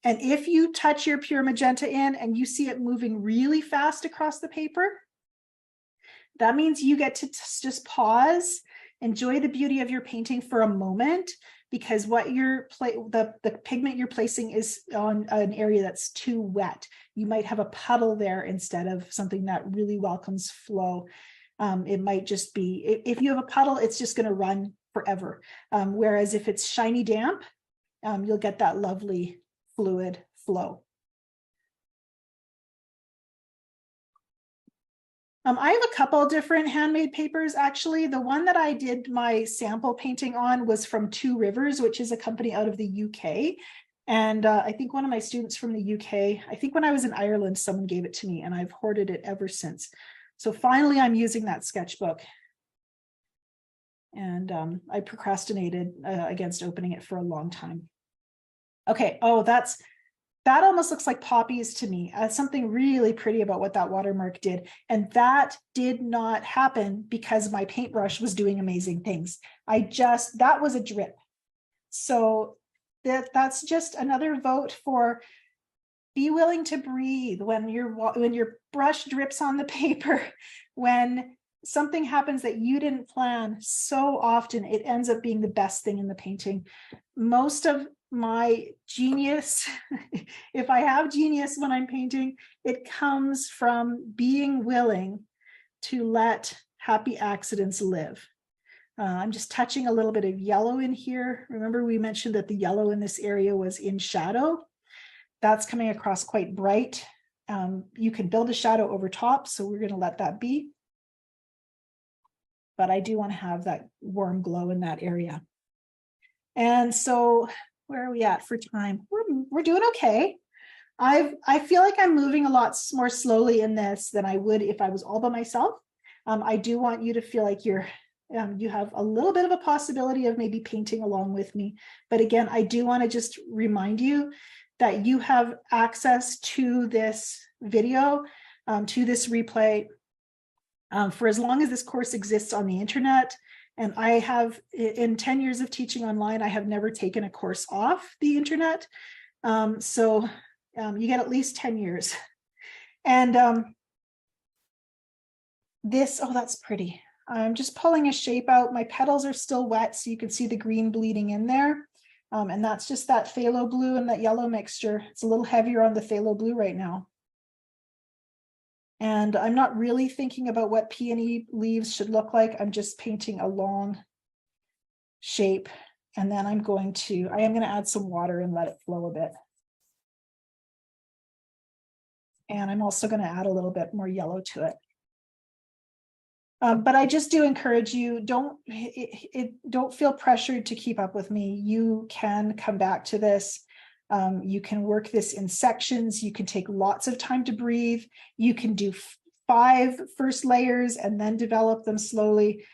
A: And if you touch your pure magenta in and you see it moving really fast across the paper, that means you get to just pause, enjoy the beauty of your painting for a moment, because what the pigment you're placing is on an area that's too wet. You might have a puddle there instead of something that really welcomes flow. It might just be, if you have a puddle, it's just going to run forever. Whereas if it's shiny damp, you'll get that lovely fluid flow. I have a couple different handmade papers, actually. The one that I did my sample painting on was from Two Rivers, which is a company out of the UK. And I think one of my students from the UK, I think when I was in Ireland, someone gave it to me and I've hoarded it ever since. So finally, I'm using that sketchbook. And I procrastinated against opening it for a long time. Okay, oh, that almost looks like poppies to me. Something really pretty about what that watermark did. And that did not happen because my paintbrush was doing amazing things. That was a drip. So that's just another vote for be willing to breathe when your brush drips on the paper, when something happens that you didn't plan. So often it ends up being the best thing in the painting. Most of my genius, if I have genius when I'm painting, it comes from being willing to let happy accidents live. I'm just touching a little bit of yellow in here. Remember, we mentioned that the yellow in this area was in shadow. That's coming across quite bright. You can build a shadow over top, so we're going to let that be. But I do want to have that warm glow in that area. And so where are we at for time? We're doing okay. I feel like I'm moving a lot more slowly in this than I would if I was all by myself. I do want you to feel like you have a little bit of a possibility of maybe painting along with me. But again, I do want to just remind you that you have access to this video, to this replay, for as long as this course exists on the internet. And I have, in 10 years of teaching online, I have never taken a course off the internet. So you get at least 10 years. And oh, that's pretty. I'm just pulling a shape out. My petals are still wet, so you can see the green bleeding in there. And that's just that phthalo blue and that yellow mixture. It's a little heavier on the phthalo blue right now. And I'm not really thinking about what peony leaves should look like. I'm just painting a long shape. And then I am going to add some water and let it flow a bit. And I'm also going to add a little bit more yellow to it. But I just do encourage you, don't feel pressured to keep up with me. You can come back to this. You can work this in sections. You can take lots of time to breathe. You can do 5 first layers and then develop them slowly.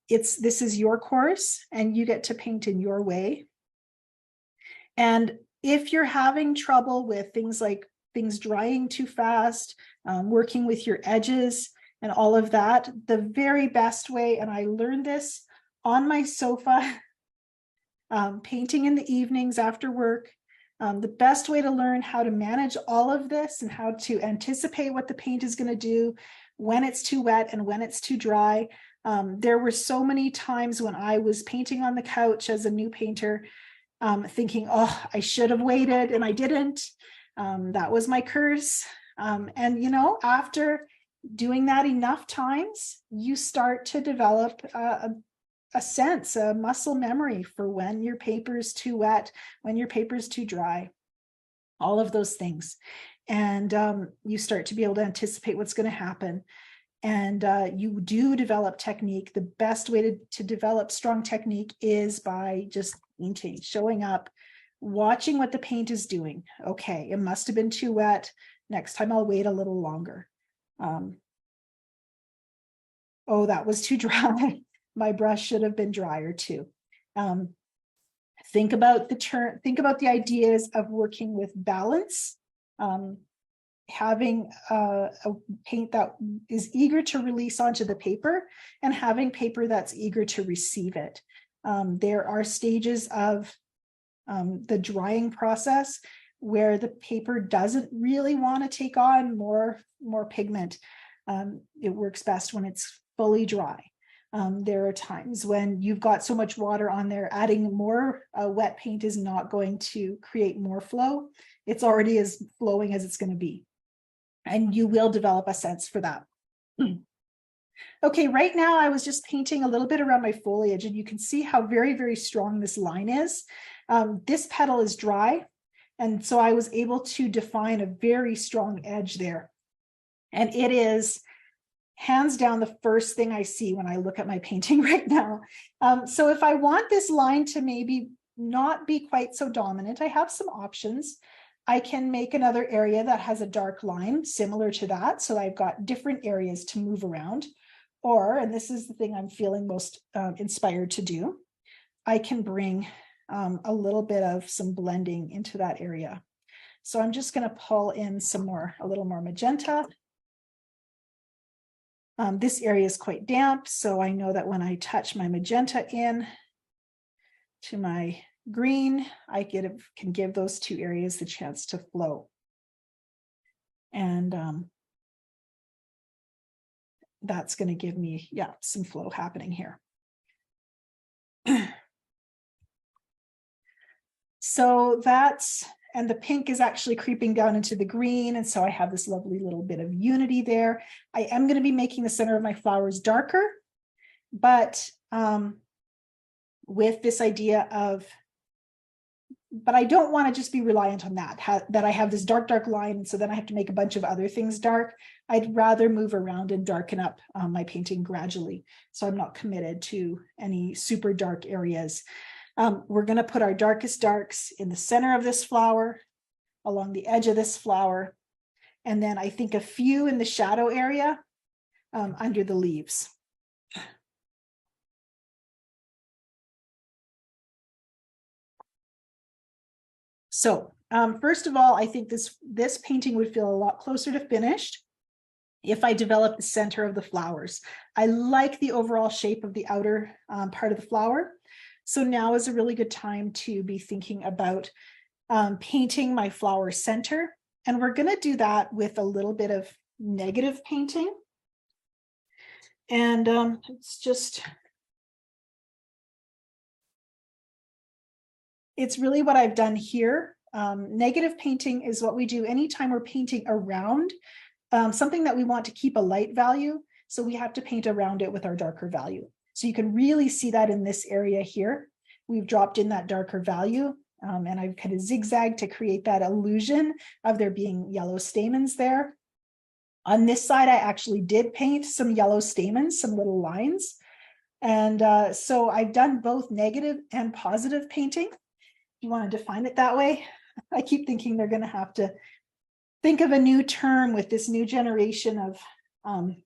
A: This is your course and you get to paint in your way. And if you're having trouble with things like things drying too fast, working with your edges and all of that, the very best way, and I learned this on my sofa, painting in the evenings after work. The best way to learn how to manage all of this and how to anticipate what the paint is going to do when it's too wet and when it's too dry. There were so many times when I was painting on the couch as a new painter, thinking, oh, I should have waited and I didn't. That was my curse. And, you know, after doing that enough times, you start to develop a sense, a muscle memory for when your paper is too wet, when your paper is too dry, all of those things. And you start to be able to anticipate what's going to happen. And you do develop technique. The best way to develop strong technique is by just painting, showing up, watching what the paint is doing. Okay, it must have been too wet. Next time I'll wait a little longer. Oh, that was too dry. My brush should have been drier too. Think about the ideas of working with balance, having a paint that is eager to release onto the paper and having paper that's eager to receive it. There are stages of the drying process where the paper doesn't really want to take on more pigment. It works best when it's fully dry. There are times when you've got so much water on there, adding more wet paint is not going to create more flow. It's already as flowing as it's going to be. And you will develop a sense for that. Okay, right now I was just painting a little bit around my foliage, and you can see how very, very strong this line is. This petal is dry, and so I was able to define a very strong edge there. And it is hands down the first thing I see when I look at my painting right now. So if I want this line to maybe not be quite so dominant, I have some options. I can make another area that has a dark line similar to that. So I've got different areas to move around. Or, and this is the thing I'm feeling most inspired to do, I can bring a little bit of some blending into that area. So I'm just going to pull in a little more magenta. This area is quite damp, so I know that when I touch my magenta in to my green, I can give those two areas the chance to flow. And that's going to give me, some flow happening here. So and the pink is actually creeping down into the green. And so I have this lovely little bit of unity there. I am going to be making the center of my flowers darker, but with this idea of, but I don't want to just be reliant on that I have this dark line. And so then I have to make a bunch of other things dark. I'd rather move around and darken up my painting gradually. So I'm not committed to any super dark areas. We're going to put our darkest darks in the center of this flower, along the edge of this flower, and then I think a few in the shadow area under the leaves. So first of all, I think this painting would feel a lot closer to finished if I developed the center of the flowers. I like the overall shape of the outer part of the flower. So now is a really good time to be thinking about painting my flower center. And we're going to do that with a little bit of negative painting. And it's really what I've done here. Negative painting is what we do anytime we're painting around something that we want to keep a light value. So we have to paint around it with our darker value. So you can really see that in this area here. We've dropped in that darker value, and I've kind of zigzagged to create that illusion of there being yellow stamens there. On this side, I actually did paint some yellow stamens, some little lines. And so I've done both negative and positive painting. You want to define it that way? I keep thinking they're going to have to think of a new term with this new generation of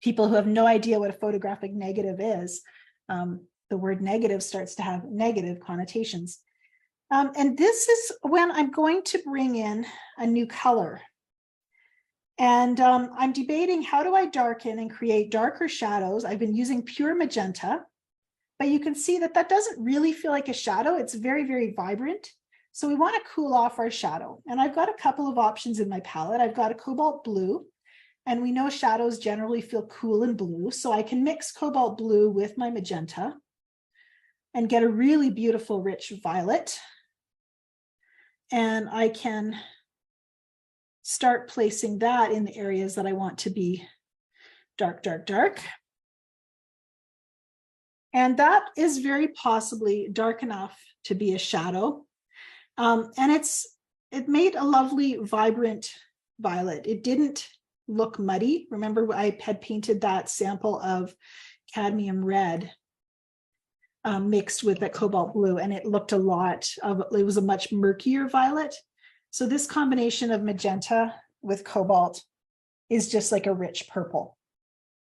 A: people who have no idea what a photographic negative is. The word negative starts to have negative connotations. And this is when I'm going to bring in a new color. And I'm debating, how do I darken and create darker shadows? I've been using pure magenta. but you can see that that doesn't really feel like a shadow. It's very, very vibrant. So we want to cool off our shadow. And I've got a couple of options in my palette. I've got a cobalt blue, and we know shadows generally feel cool and blue. So I can mix cobalt blue with my magenta and get a really beautiful, rich violet. And I can start placing that in the areas that I want to be dark, dark, dark. And that is very possibly dark enough to be a shadow. And it made a lovely, vibrant violet. It didn't look muddy. Remember, I had painted that sample of cadmium red mixed with that cobalt blue, and it looked it was a much murkier violet. So this combination of magenta with cobalt is just like a rich purple.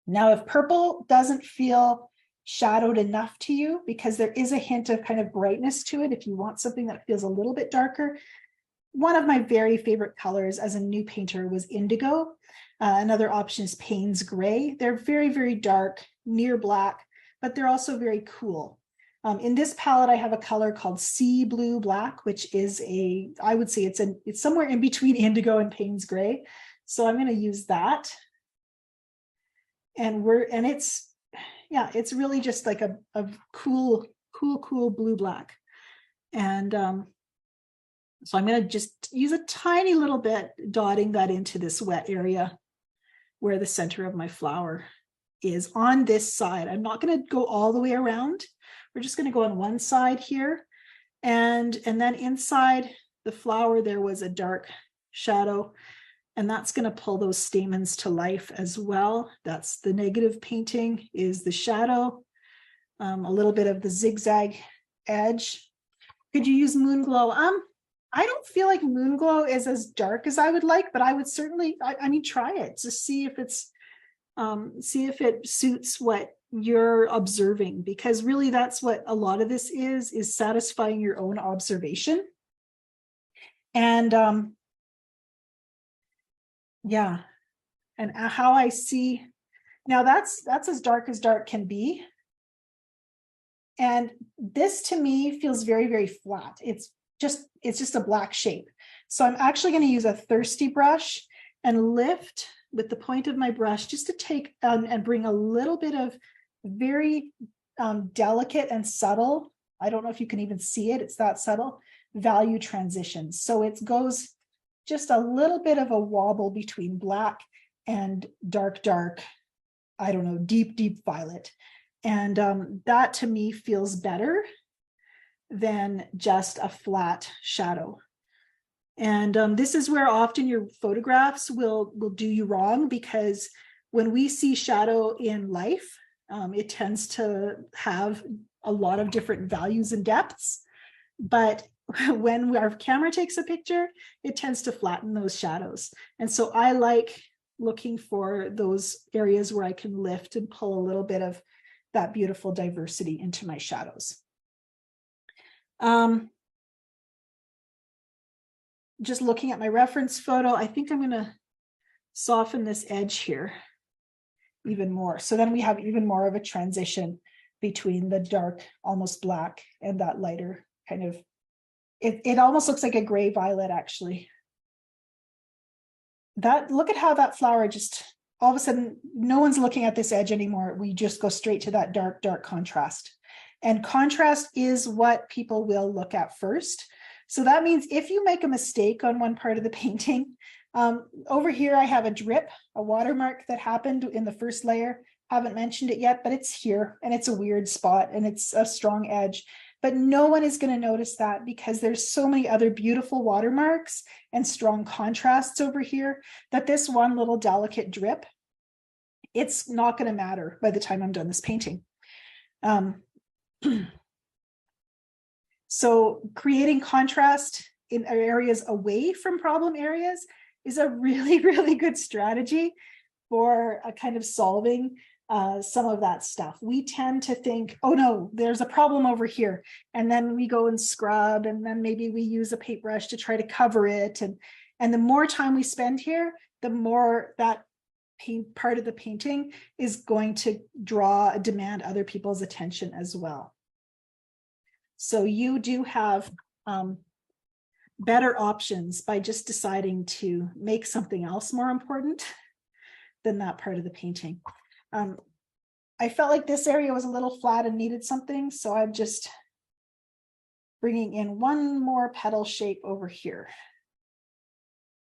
A: Now, if purple doesn't feel shadowed enough to you, because there is a hint of kind of brightness to it, if you want something that feels a little bit darker, one of my very favorite colors as a new painter was indigo. Another option is Payne's gray. They're very, very dark, near black, but they're also very cool. In this palette, I have a color called Sea Blue Black, which is I would say it's somewhere in between indigo and Payne's gray. So I'm going to use that. And it's really just like a cool blue black. And so I'm going to just use a tiny little bit, dotting that into this wet area where the center of my flower is on this side. I'm not going to go all the way around. We're just going to go on one side here. And then inside the flower, there was a dark shadow. And that's going to pull those stamens to life as well. That's the negative painting, is the shadow. A little bit of the zigzag edge. Could you use Moonglow? I don't feel like Moonglow is as dark as I would like, but I would certainly, try it to see if it suits what you're observing, because really that's what a lot of this is satisfying your own observation. And and how I see now, that's as dark can be. And this to me feels very, very flat. It's just a black shape. So I'm actually going to use a thirsty brush and lift with the point of my brush just to take and bring a little bit of very delicate and subtle, I don't know if you can even see it, it's that subtle, value transitions. So it goes just a little bit of a wobble between black and dark, I don't know, deep violet. And that to me feels better than just a flat shadow. And this is where often your photographs will do you wrong, because when we see shadow in life, it tends to have a lot of different values and depths. But when our camera takes a picture, it tends to flatten those shadows. And so I like looking for those areas where I can lift and pull a little bit of that beautiful diversity into my shadows. Just looking at my reference photo, I think I'm going to soften this edge here even more. So then we have even more of a transition between the dark, almost black, and that lighter kind of, it almost looks like a gray violet, actually. Look at how that flower just, all of a sudden, no one's looking at this edge anymore. We just go straight to that dark contrast. And contrast is what people will look at first. So that means if you make a mistake on one part of the painting, over here I have a drip, a watermark that happened in the first layer. Haven't mentioned it yet, but it's here and it's a weird spot and it's a strong edge. But no one is going to notice that because there's so many other beautiful watermarks and strong contrasts over here that this one little delicate drip, it's not going to matter by the time I'm done this painting. So creating contrast in areas away from problem areas is a really, really good strategy for a kind of solving some of that stuff. We tend to think, oh no, there's a problem over here. And then we go and scrub, and then maybe we use a paintbrush to try to cover it. And the more time we spend here, the more that part of the painting is going to demand other people's attention as well. So you do have better options by just deciding to make something else more important than that part of the painting. I felt like this area was a little flat and needed something, so I'm just bringing in one more petal shape over here.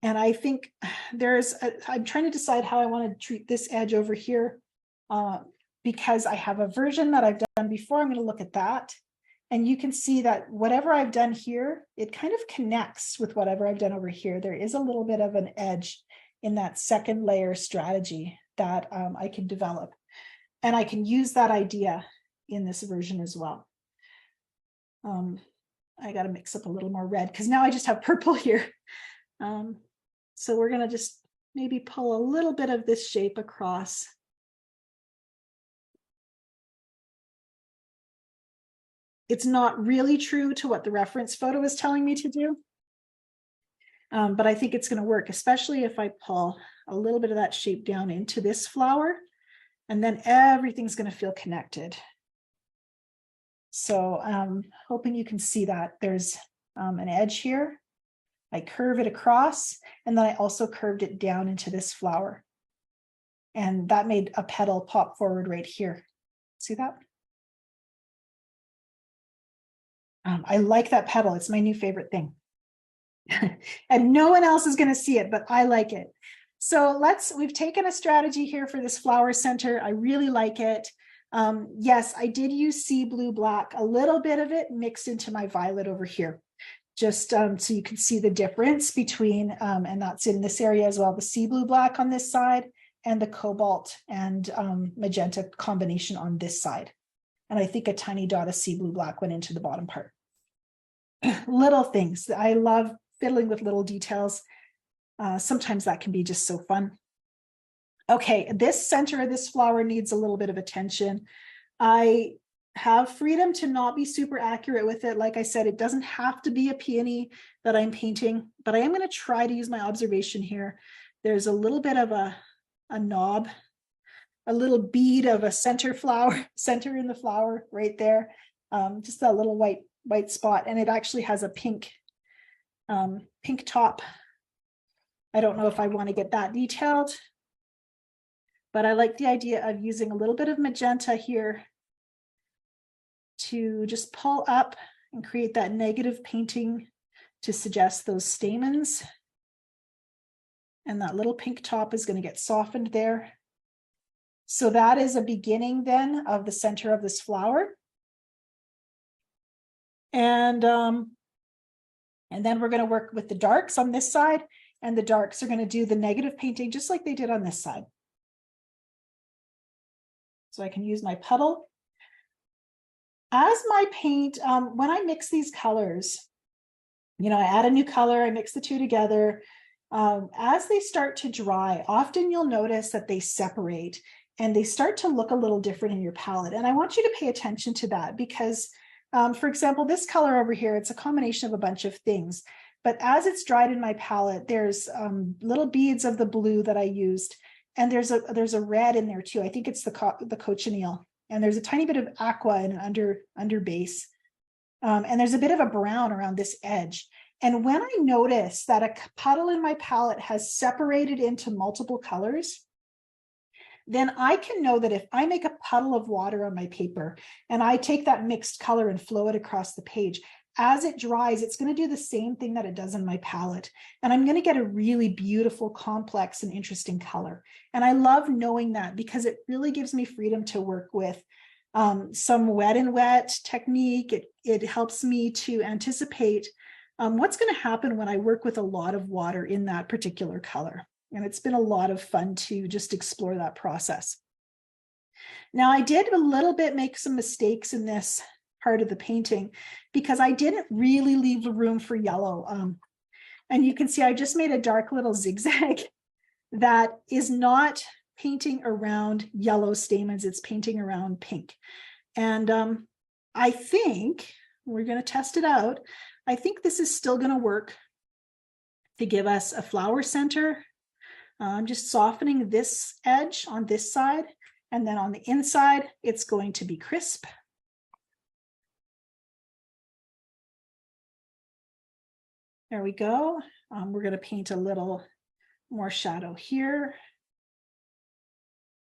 A: And I think I'm trying to decide how I want to treat this edge over here, because I have a version that I've done before. I'm going to look at that. And you can see that whatever I've done here, it kind of connects with whatever I've done over here. There is a little bit of an edge in that second layer strategy that I can develop. And I can use that idea in this version as well. I got to mix up a little more red because now I just have purple here. So we're going to just maybe pull a little bit of this shape across. It's not really true to what the reference photo is telling me to do. But I think it's going to work, especially if I pull a little bit of that shape down into this flower, and then everything's going to feel connected. So hoping you can see that there's an edge here. I curve it across, and then I also curved it down into this flower. And that made a petal pop forward right here. See that? I like that petal. It's my new favorite thing. And no one else is going to see it, but I like it. So we've taken a strategy here for this flower center. I really like it. Yes, I did use sea blue black, a little bit of it mixed into my violet over here, just so you can see the difference between, and that's in this area as well, the sea blue black on this side and the cobalt and magenta combination on this side. And I think a tiny dot of sea blue black went into the bottom part. Little things. I love fiddling with little details. Sometimes that can be just so fun. Okay, this center of this flower needs a little bit of attention. I have freedom to not be super accurate with it. Like I said, it doesn't have to be a peony that I'm painting, but I am going to try to use my observation here. There's a little bit of a knob, a little bead of a center in the flower right there. Just that little white spot, and it actually has a pink top. I don't know if I want to get that detailed, but I like the idea of using a little bit of magenta here to just pull up and create that negative painting to suggest those stamens. And that little pink top is going to get softened there. So that is a beginning then of the center of this flower. And then we're going to work with the darks on this side, and the darks are going to do the negative painting just like they did on this side. So I can use my puddle. As my paint, when I mix these colors, I add a new color, I mix the two together. As they start to dry, often you'll notice that they separate and they start to look a little different in your palette. And I want you to pay attention to that because, for example, this color over here, it's a combination of a bunch of things. But as it's dried in my palette, there's little beads of the blue that I used. And there's a red in there too. I think it's the cochineal. And there's a tiny bit of aqua in an under base. And there's a bit of a brown around this edge. And when I notice that a puddle in my palette has separated into multiple colors, then I can know that if I make a puddle of water on my paper and I take that mixed color and flow it across the page, as it dries, it's going to do the same thing that it does in my palette. And I'm going to get a really beautiful, complex, and interesting color. And I love knowing that because it really gives me freedom to work with some wet and wet technique. It helps me to anticipate what's going to happen when I work with a lot of water in that particular color. And it's been a lot of fun to just explore that process. Now, I did a little bit make some mistakes in this part of the painting because I didn't really leave the room for yellow. And you can see I just made a dark little zigzag that is not painting around yellow stamens, it's painting around pink. And I think we're going to test it out. I think this is still going to work to give us a flower center I'm just softening this edge on this side, and then on the inside, it's going to be crisp. There we go. We're going to paint a little more shadow here.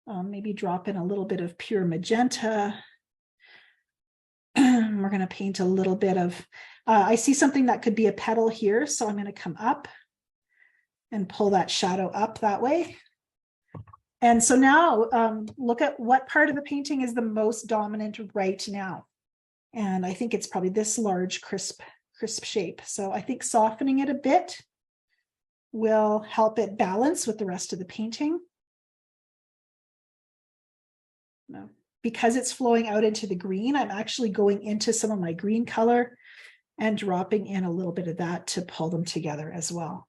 A: Maybe drop in a little bit of pure magenta. We're going to paint a little bit of, I see something that could be a petal here, so I'm going to come up and pull that shadow up that way. And so now look at what part of the painting is the most dominant right now. And I think it's probably this large, crisp shape. So I think softening it a bit will help it balance with the rest of the painting. No. Because it's flowing out into the green, I'm actually going into some of my green color and dropping in a little bit of that to pull them together as well.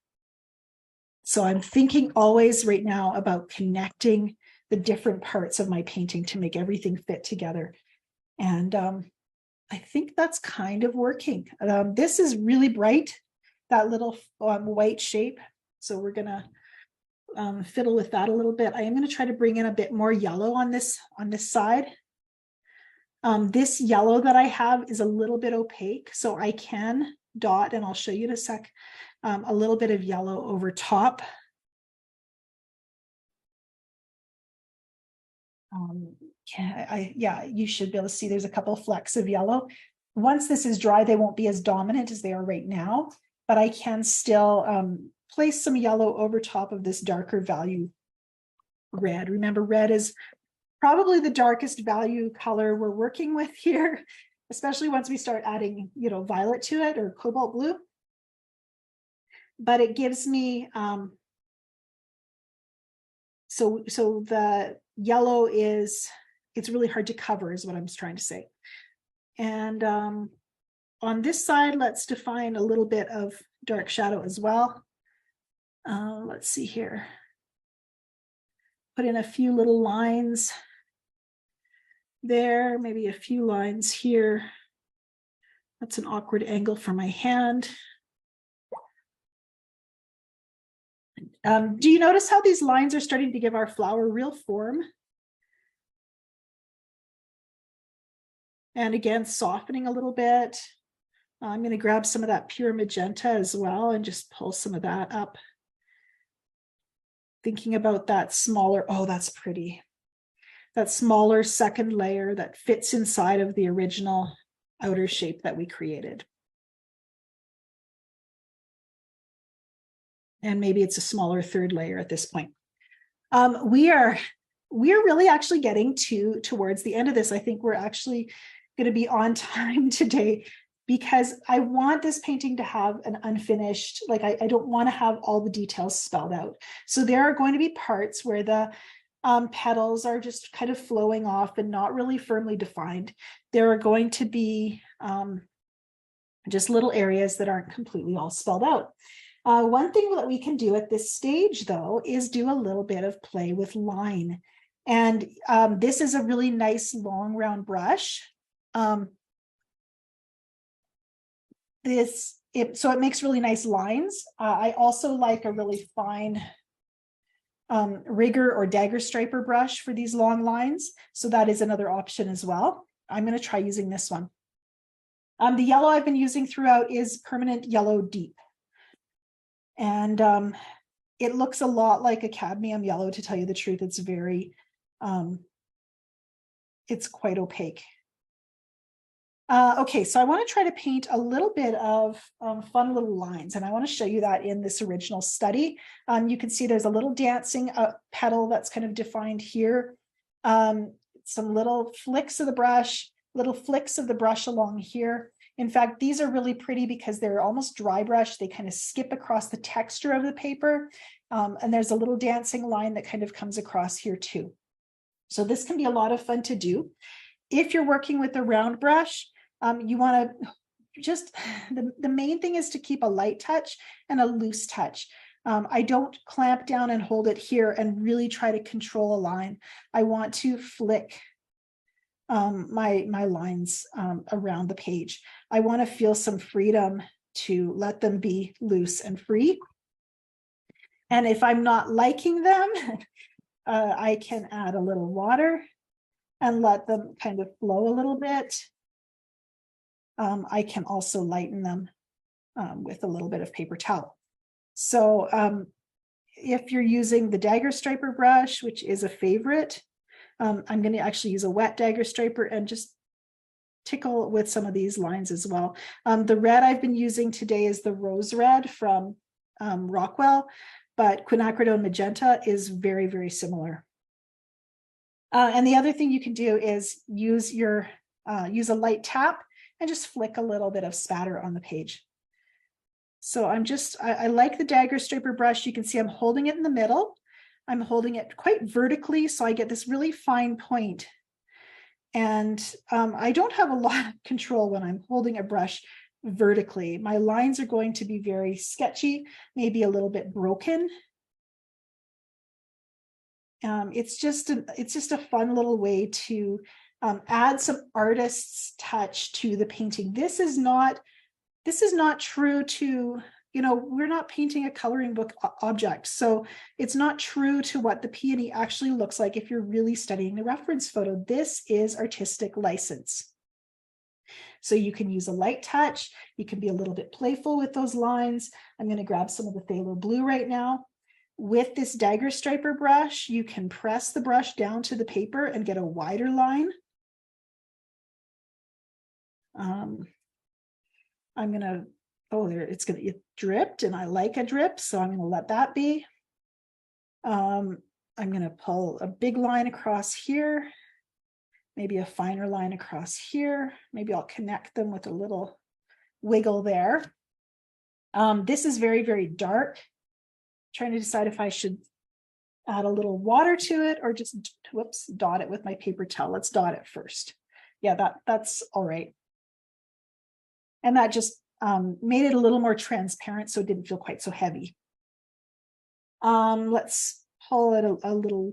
A: So I'm thinking always right now about connecting the different parts of my painting to make everything fit together. And I think that's kind of working. This is really bright, that little white shape. So we're gonna fiddle with that a little bit. I am going to try to bring in a bit more yellow on this side. This yellow that I have is a little bit opaque, so I can dot, and I'll show you in a sec, a little bit of yellow over top. Yeah, you should be able to see there's a couple of flecks of yellow. Once this is dry, they won't be as dominant as they are right now, but I can still place some yellow over top of this darker value red. Remember, red is probably the darkest value color we're working with here, especially once we start adding, violet to it or cobalt blue. But it gives me, so the yellow it's really hard to cover is what I'm trying to say. And on this side, let's define a little bit of dark shadow as well. Let's see here. Put in a few little lines there, maybe a few lines here. That's an awkward angle for my hand. Do you notice how these lines are starting to give our flower real form? And again, softening a little bit. I'm going to grab some of that pure magenta as well and just pull some of that up. Thinking about that smaller, oh, that's pretty. That smaller second layer that fits inside of the original outer shape that we created. And maybe it's a smaller third layer at this point. We are really actually getting towards the end of this. I think we're actually going to be on time today, because I want this painting to have an unfinished, like I don't want to have all the details spelled out. So there are going to be parts where the petals are just kind of flowing off and not really firmly defined. There are going to be just little areas that aren't completely all spelled out. One thing that we can do at this stage, though, is do a little bit of play with line. And this is a really nice long round brush. So it makes really nice lines. I also like a really fine rigger or dagger striper brush for these long lines. So that is another option as well. I'm going to try using this one. The yellow I've been using throughout is Permanent Yellow Deep. And it looks a lot like a cadmium yellow, to tell you the truth. It's very, it's quite opaque. Okay, so I want to try to paint a little bit of fun little lines, and I want to show you that in this original study. You can see there's a little dancing petal that's kind of defined here. Some little flicks of the brush, along here. In fact, these are really pretty because they're almost dry brush. They kind of skip across the texture of the paper. And there's a little dancing line that kind of comes across here too. So this can be a lot of fun to do. If you're working with a round brush, you want to just, the main thing is to keep a light touch and a loose touch. I don't clamp down and hold it here and really try to control a line. I want to flick my lines around the page. I want to feel some freedom to let them be loose and free. And if I'm not liking them, I can add a little water and let them kind of flow a little bit. I can also lighten them with a little bit of paper towel. So if you're using the dagger striper brush, which is a favorite, I'm going to actually use a wet dagger striper and just tickle with some of these lines as well. The red I've been using today is the rose red from Rockwell, but quinacridone magenta is very, very similar. And the other thing you can do is use a light tap and just flick a little bit of spatter on the page. So I like the dagger striper brush. You can see I'm holding it in the middle. I'm holding it quite vertically, so I get this really fine point. And I don't have a lot of control when I'm holding a brush vertically. My lines are going to be very sketchy, maybe a little bit broken. It's just a fun little way to add some artist's touch to the painting. This is not true to, we're not painting a coloring book object. So it's not true to what the peony actually looks like if you're really studying the reference photo. This is artistic license. So you can use a light touch. You can be a little bit playful with those lines. I'm going to grab some of the phthalo blue right now. With this dagger striper brush, you can press the brush down to the paper and get a wider line. I'm going to, it dripped, and I like a drip, so I'm going to let that be. I'm going to pull a big line across here, maybe a finer line across here. Maybe I'll connect them with a little wiggle there. This is very, very dark. Trying to decide if I should add a little water to it or just, dot it with my paper towel. Let's dot it first. Yeah, that's all right. And that just made it a little more transparent, so it didn't feel quite so heavy. Let's pull it a little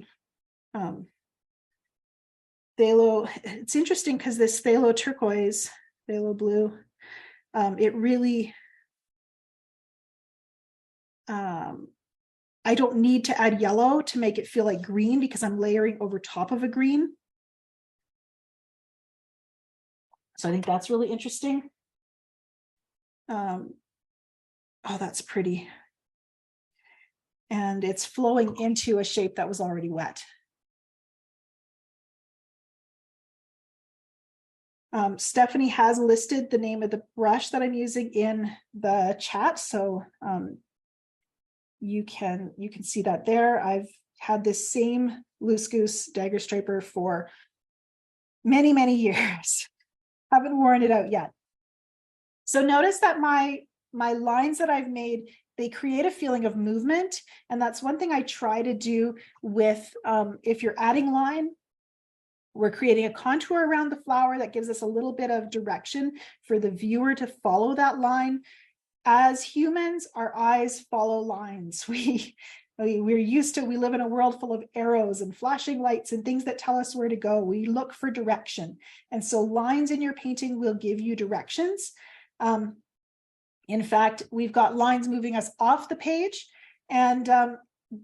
A: phthalo. It's interesting because this phthalo turquoise, phthalo blue, it really, I don't need to add yellow to make it feel like green because I'm layering over top of a green. So I think that's really interesting. Oh, that's pretty. And it's flowing into a shape that was already wet. Stephanie has listed the name of the brush that I'm using in the chat, so you can see that there. I've had this same Loose Goose dagger striper for many, many years. Haven't worn it out yet. So notice that my lines that I've made, they create a feeling of movement. And that's one thing I try to do with, if you're adding line, we're creating a contour around the flower that gives us a little bit of direction for the viewer to follow that line. As humans, our eyes follow lines. We live in a world full of arrows and flashing lights and things that tell us where to go. We look for direction. And so lines in your painting will give you directions. In fact, we've got lines moving us off the page, and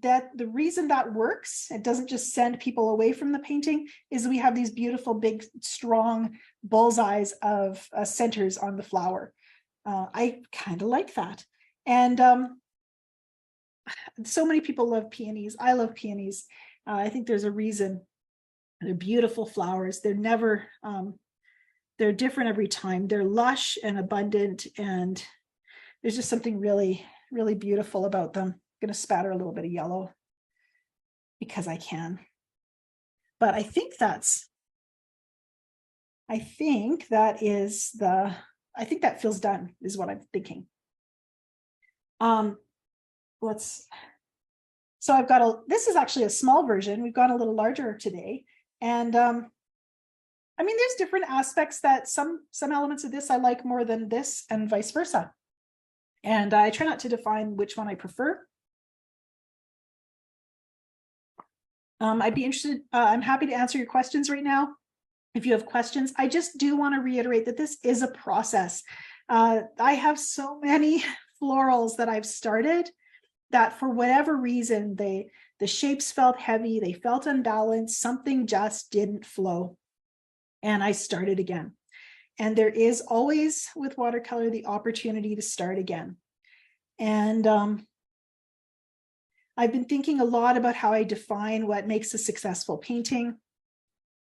A: that the reason that works, it doesn't just send people away from the painting, is we have these beautiful, big, strong bullseyes of centers on the flower. I kind of like that. And so many people love peonies. I love peonies. I think there's a reason. They're beautiful flowers. They're never, they're different every time. They're lush and abundant, and there's just something really, really beautiful about them. I'm going to spatter a little bit of yellow because I can. But I think that feels done, is what I'm thinking. So I've got this is actually a small version. We've gone a little larger today. And I mean, there's different aspects that some elements of this I like more than this, and vice versa. And I try not to define which one I prefer. I'd be interested, I'm happy to answer your questions right now. If you have questions, I just do want to reiterate that this is a process. I have so many florals that I've started that for whatever reason, the shapes felt heavy, they felt unbalanced, something just didn't flow. And I started again. And there is always with watercolor the opportunity to start again. And I've been thinking a lot about how I define what makes a successful painting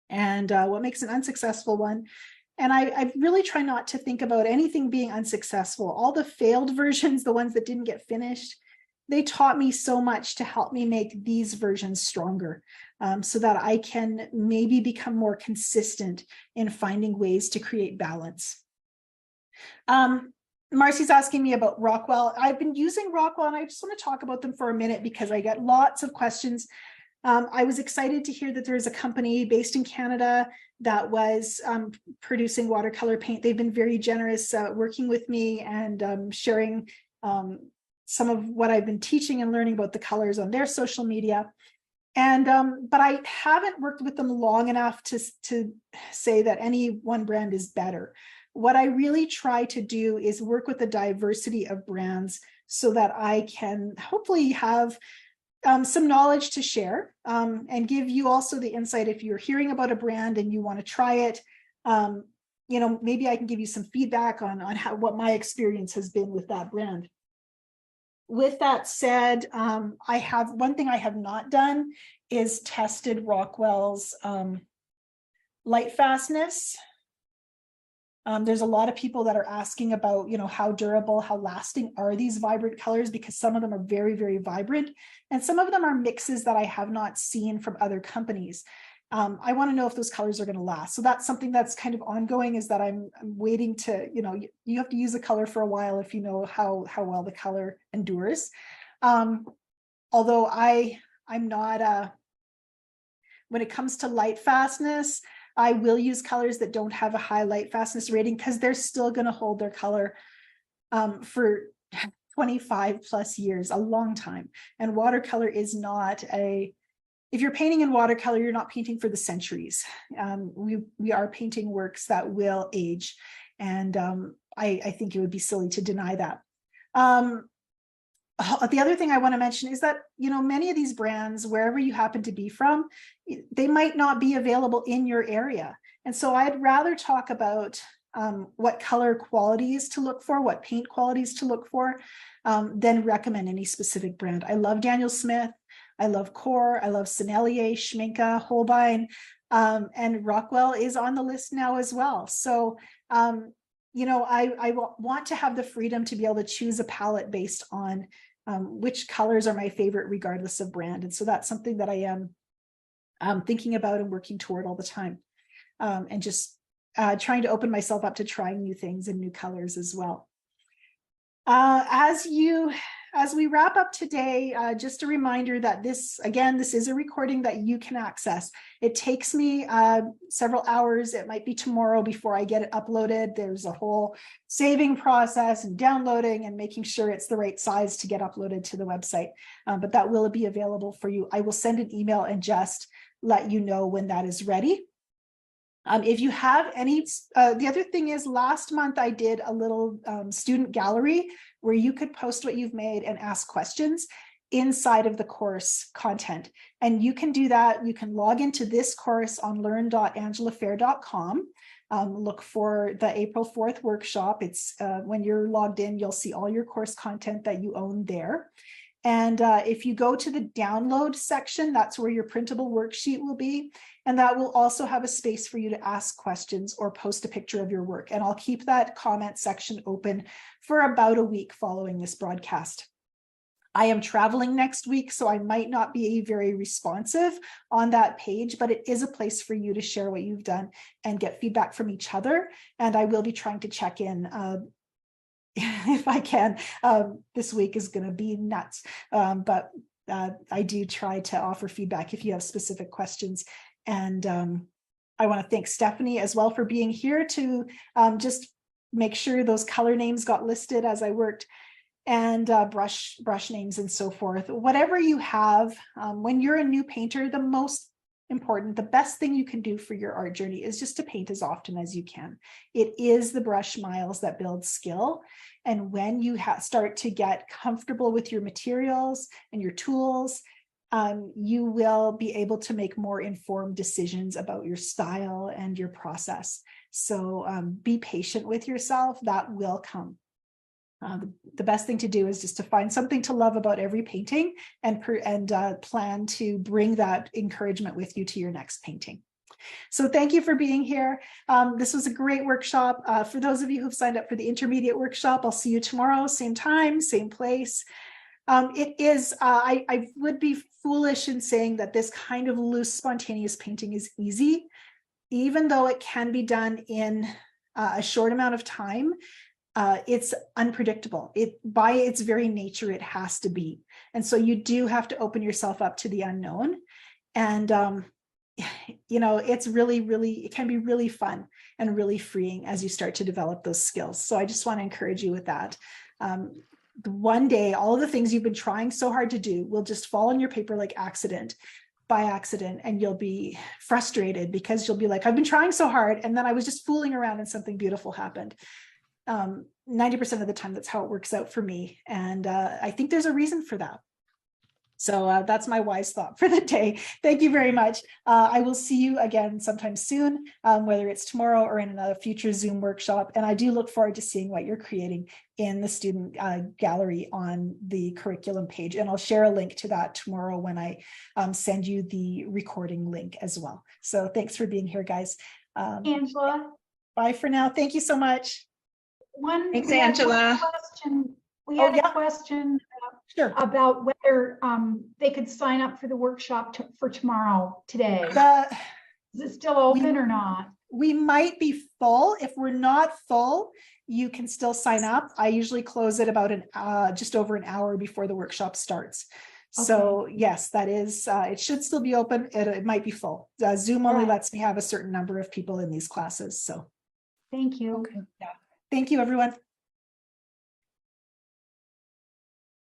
A: and what makes an unsuccessful one. And I really try not to think about anything being unsuccessful. All the failed versions, the ones that didn't get finished, they taught me so much to help me make these versions stronger, so that I can maybe become more consistent in finding ways to create balance. Marcy's asking me about Rockwell. I've been using Rockwell, and I just want to talk about them for a minute because I get lots of questions. I was excited to hear that there's a company based in Canada that was producing watercolor paint. They've been very generous working with me and sharing some of what I've been teaching and learning about the colors on their social media. And but I haven't worked with them long enough to say that any one brand is better. What I really try to do is work with a diversity of brands so that I can hopefully have some knowledge to share and give you also the insight if you're hearing about a brand and you want to try it. You know, maybe I can give you some feedback on what my experience has been with that brand. With that said, I have one thing I have not done is tested Rockwell's light fastness. There's a lot of people that are asking about, you know, how durable, how lasting are these vibrant colors, because some of them are very, very vibrant, and some of them are mixes that I have not seen from other companies. I want to know if those colors are going to last. So that's something that's kind of ongoing, is that I'm waiting to, you know, you have to use a color for a while if you know how well the color endures. Although I'm not, when it comes to light fastness, I will use colors that don't have a high light fastness rating because they're still going to hold their color for 25 plus years, a long time. And watercolor is not if you're painting in watercolor, you're not painting for the centuries. We are painting works that will age. And I think it would be silly to deny that. The other thing I want to mention is that, you know, many of these brands, wherever you happen to be from, they might not be available in your area. And so I'd rather talk about what color qualities to look for, what paint qualities to look for, than recommend any specific brand. I love Daniel Smith. I love Core. I love Sennelier, Schminke, Holbein, and Rockwell is on the list now as well. So, you know, I want to have the freedom to be able to choose a palette based on which colors are my favorite, regardless of brand. And so that's something that I am thinking about and working toward all the time, and just trying to open myself up to trying new things and new colors as well. As we wrap up today, just a reminder that this is a recording that you can access. It takes me several hours. It might be tomorrow before I get it uploaded. There's a whole saving process and downloading and making sure it's the right size to get uploaded to the website. But that will be available for you. I will send an email and just let you know when that is ready. If you have any, the other thing is, last month I did a little student gallery where you could post what you've made and ask questions inside of the course content. And you can do that. You can log into this course on learn.angelafehr.com. Look for the April 4th workshop. It's when you're logged in, you'll see all your course content that you own there. And if you go to the download section, that's where your printable worksheet will be. And that will also have a space for you to ask questions or post a picture of your work. And I'll keep that comment section open for about a week following this broadcast. I am traveling next week, so I might not be very responsive on that page, but it is a place for you to share what you've done and get feedback from each other. And I will be trying to check in if I can. This week is going to be nuts, but I do try to offer feedback if you have specific questions. And I want to thank Stephanie as well for being here to just make sure those color names got listed as I worked, and brush names and so forth. Whatever you have, when you're a new painter, the most important, the best thing you can do for your art journey is just to paint as often as you can. It is the brush miles that build skill. And when you start to get comfortable with your materials and your tools, you will be able to make more informed decisions about your style and your process. So be patient with yourself. That will come. The best thing to do is just to find something to love about every painting and plan to bring that encouragement with you to your next painting. So thank you for being here. This was a great workshop. For those of you who've signed up for the intermediate workshop, I'll see you tomorrow, same time, same place. It is, I would be foolish in saying that this kind of loose, spontaneous painting is easy, even though it can be done in a short amount of time. It's unpredictable. By its very nature, it has to be. And so you do have to open yourself up to the unknown. And, it's it can be really fun and really freeing as you start to develop those skills. So I just want to encourage you with that. One day, all of the things you've been trying so hard to do will just fall on your paper by accident, and you'll be frustrated because you'll be like, I've been trying so hard, and then I was just fooling around and something beautiful happened. 90% of the time, that's how it works out for me. And I think there's a reason for that. So that's my wise thought for the day. Thank you very much. I will see you again sometime soon, whether it's tomorrow or in another future Zoom workshop. And I do look forward to seeing what you're creating in the student gallery on the curriculum page. And I'll share a link to that tomorrow when I send you the recording link as well. So thanks for being here, guys.
B: Angela.
A: Bye for now. Thank you so much.
C: Thanks, Angela.
B: We had a question
A: sure.
B: about whether they could sign up for the workshop for tomorrow, today. Is it still open or not?
A: We might be full. If we're not full, you can still sign up. I usually close it about just over an hour before the workshop starts. Okay. So yes, that is, it should still be open. It might be full. Zoom only lets me have a certain number of people in these classes. So
B: thank you.
A: Okay. Yeah. Thank you, everyone.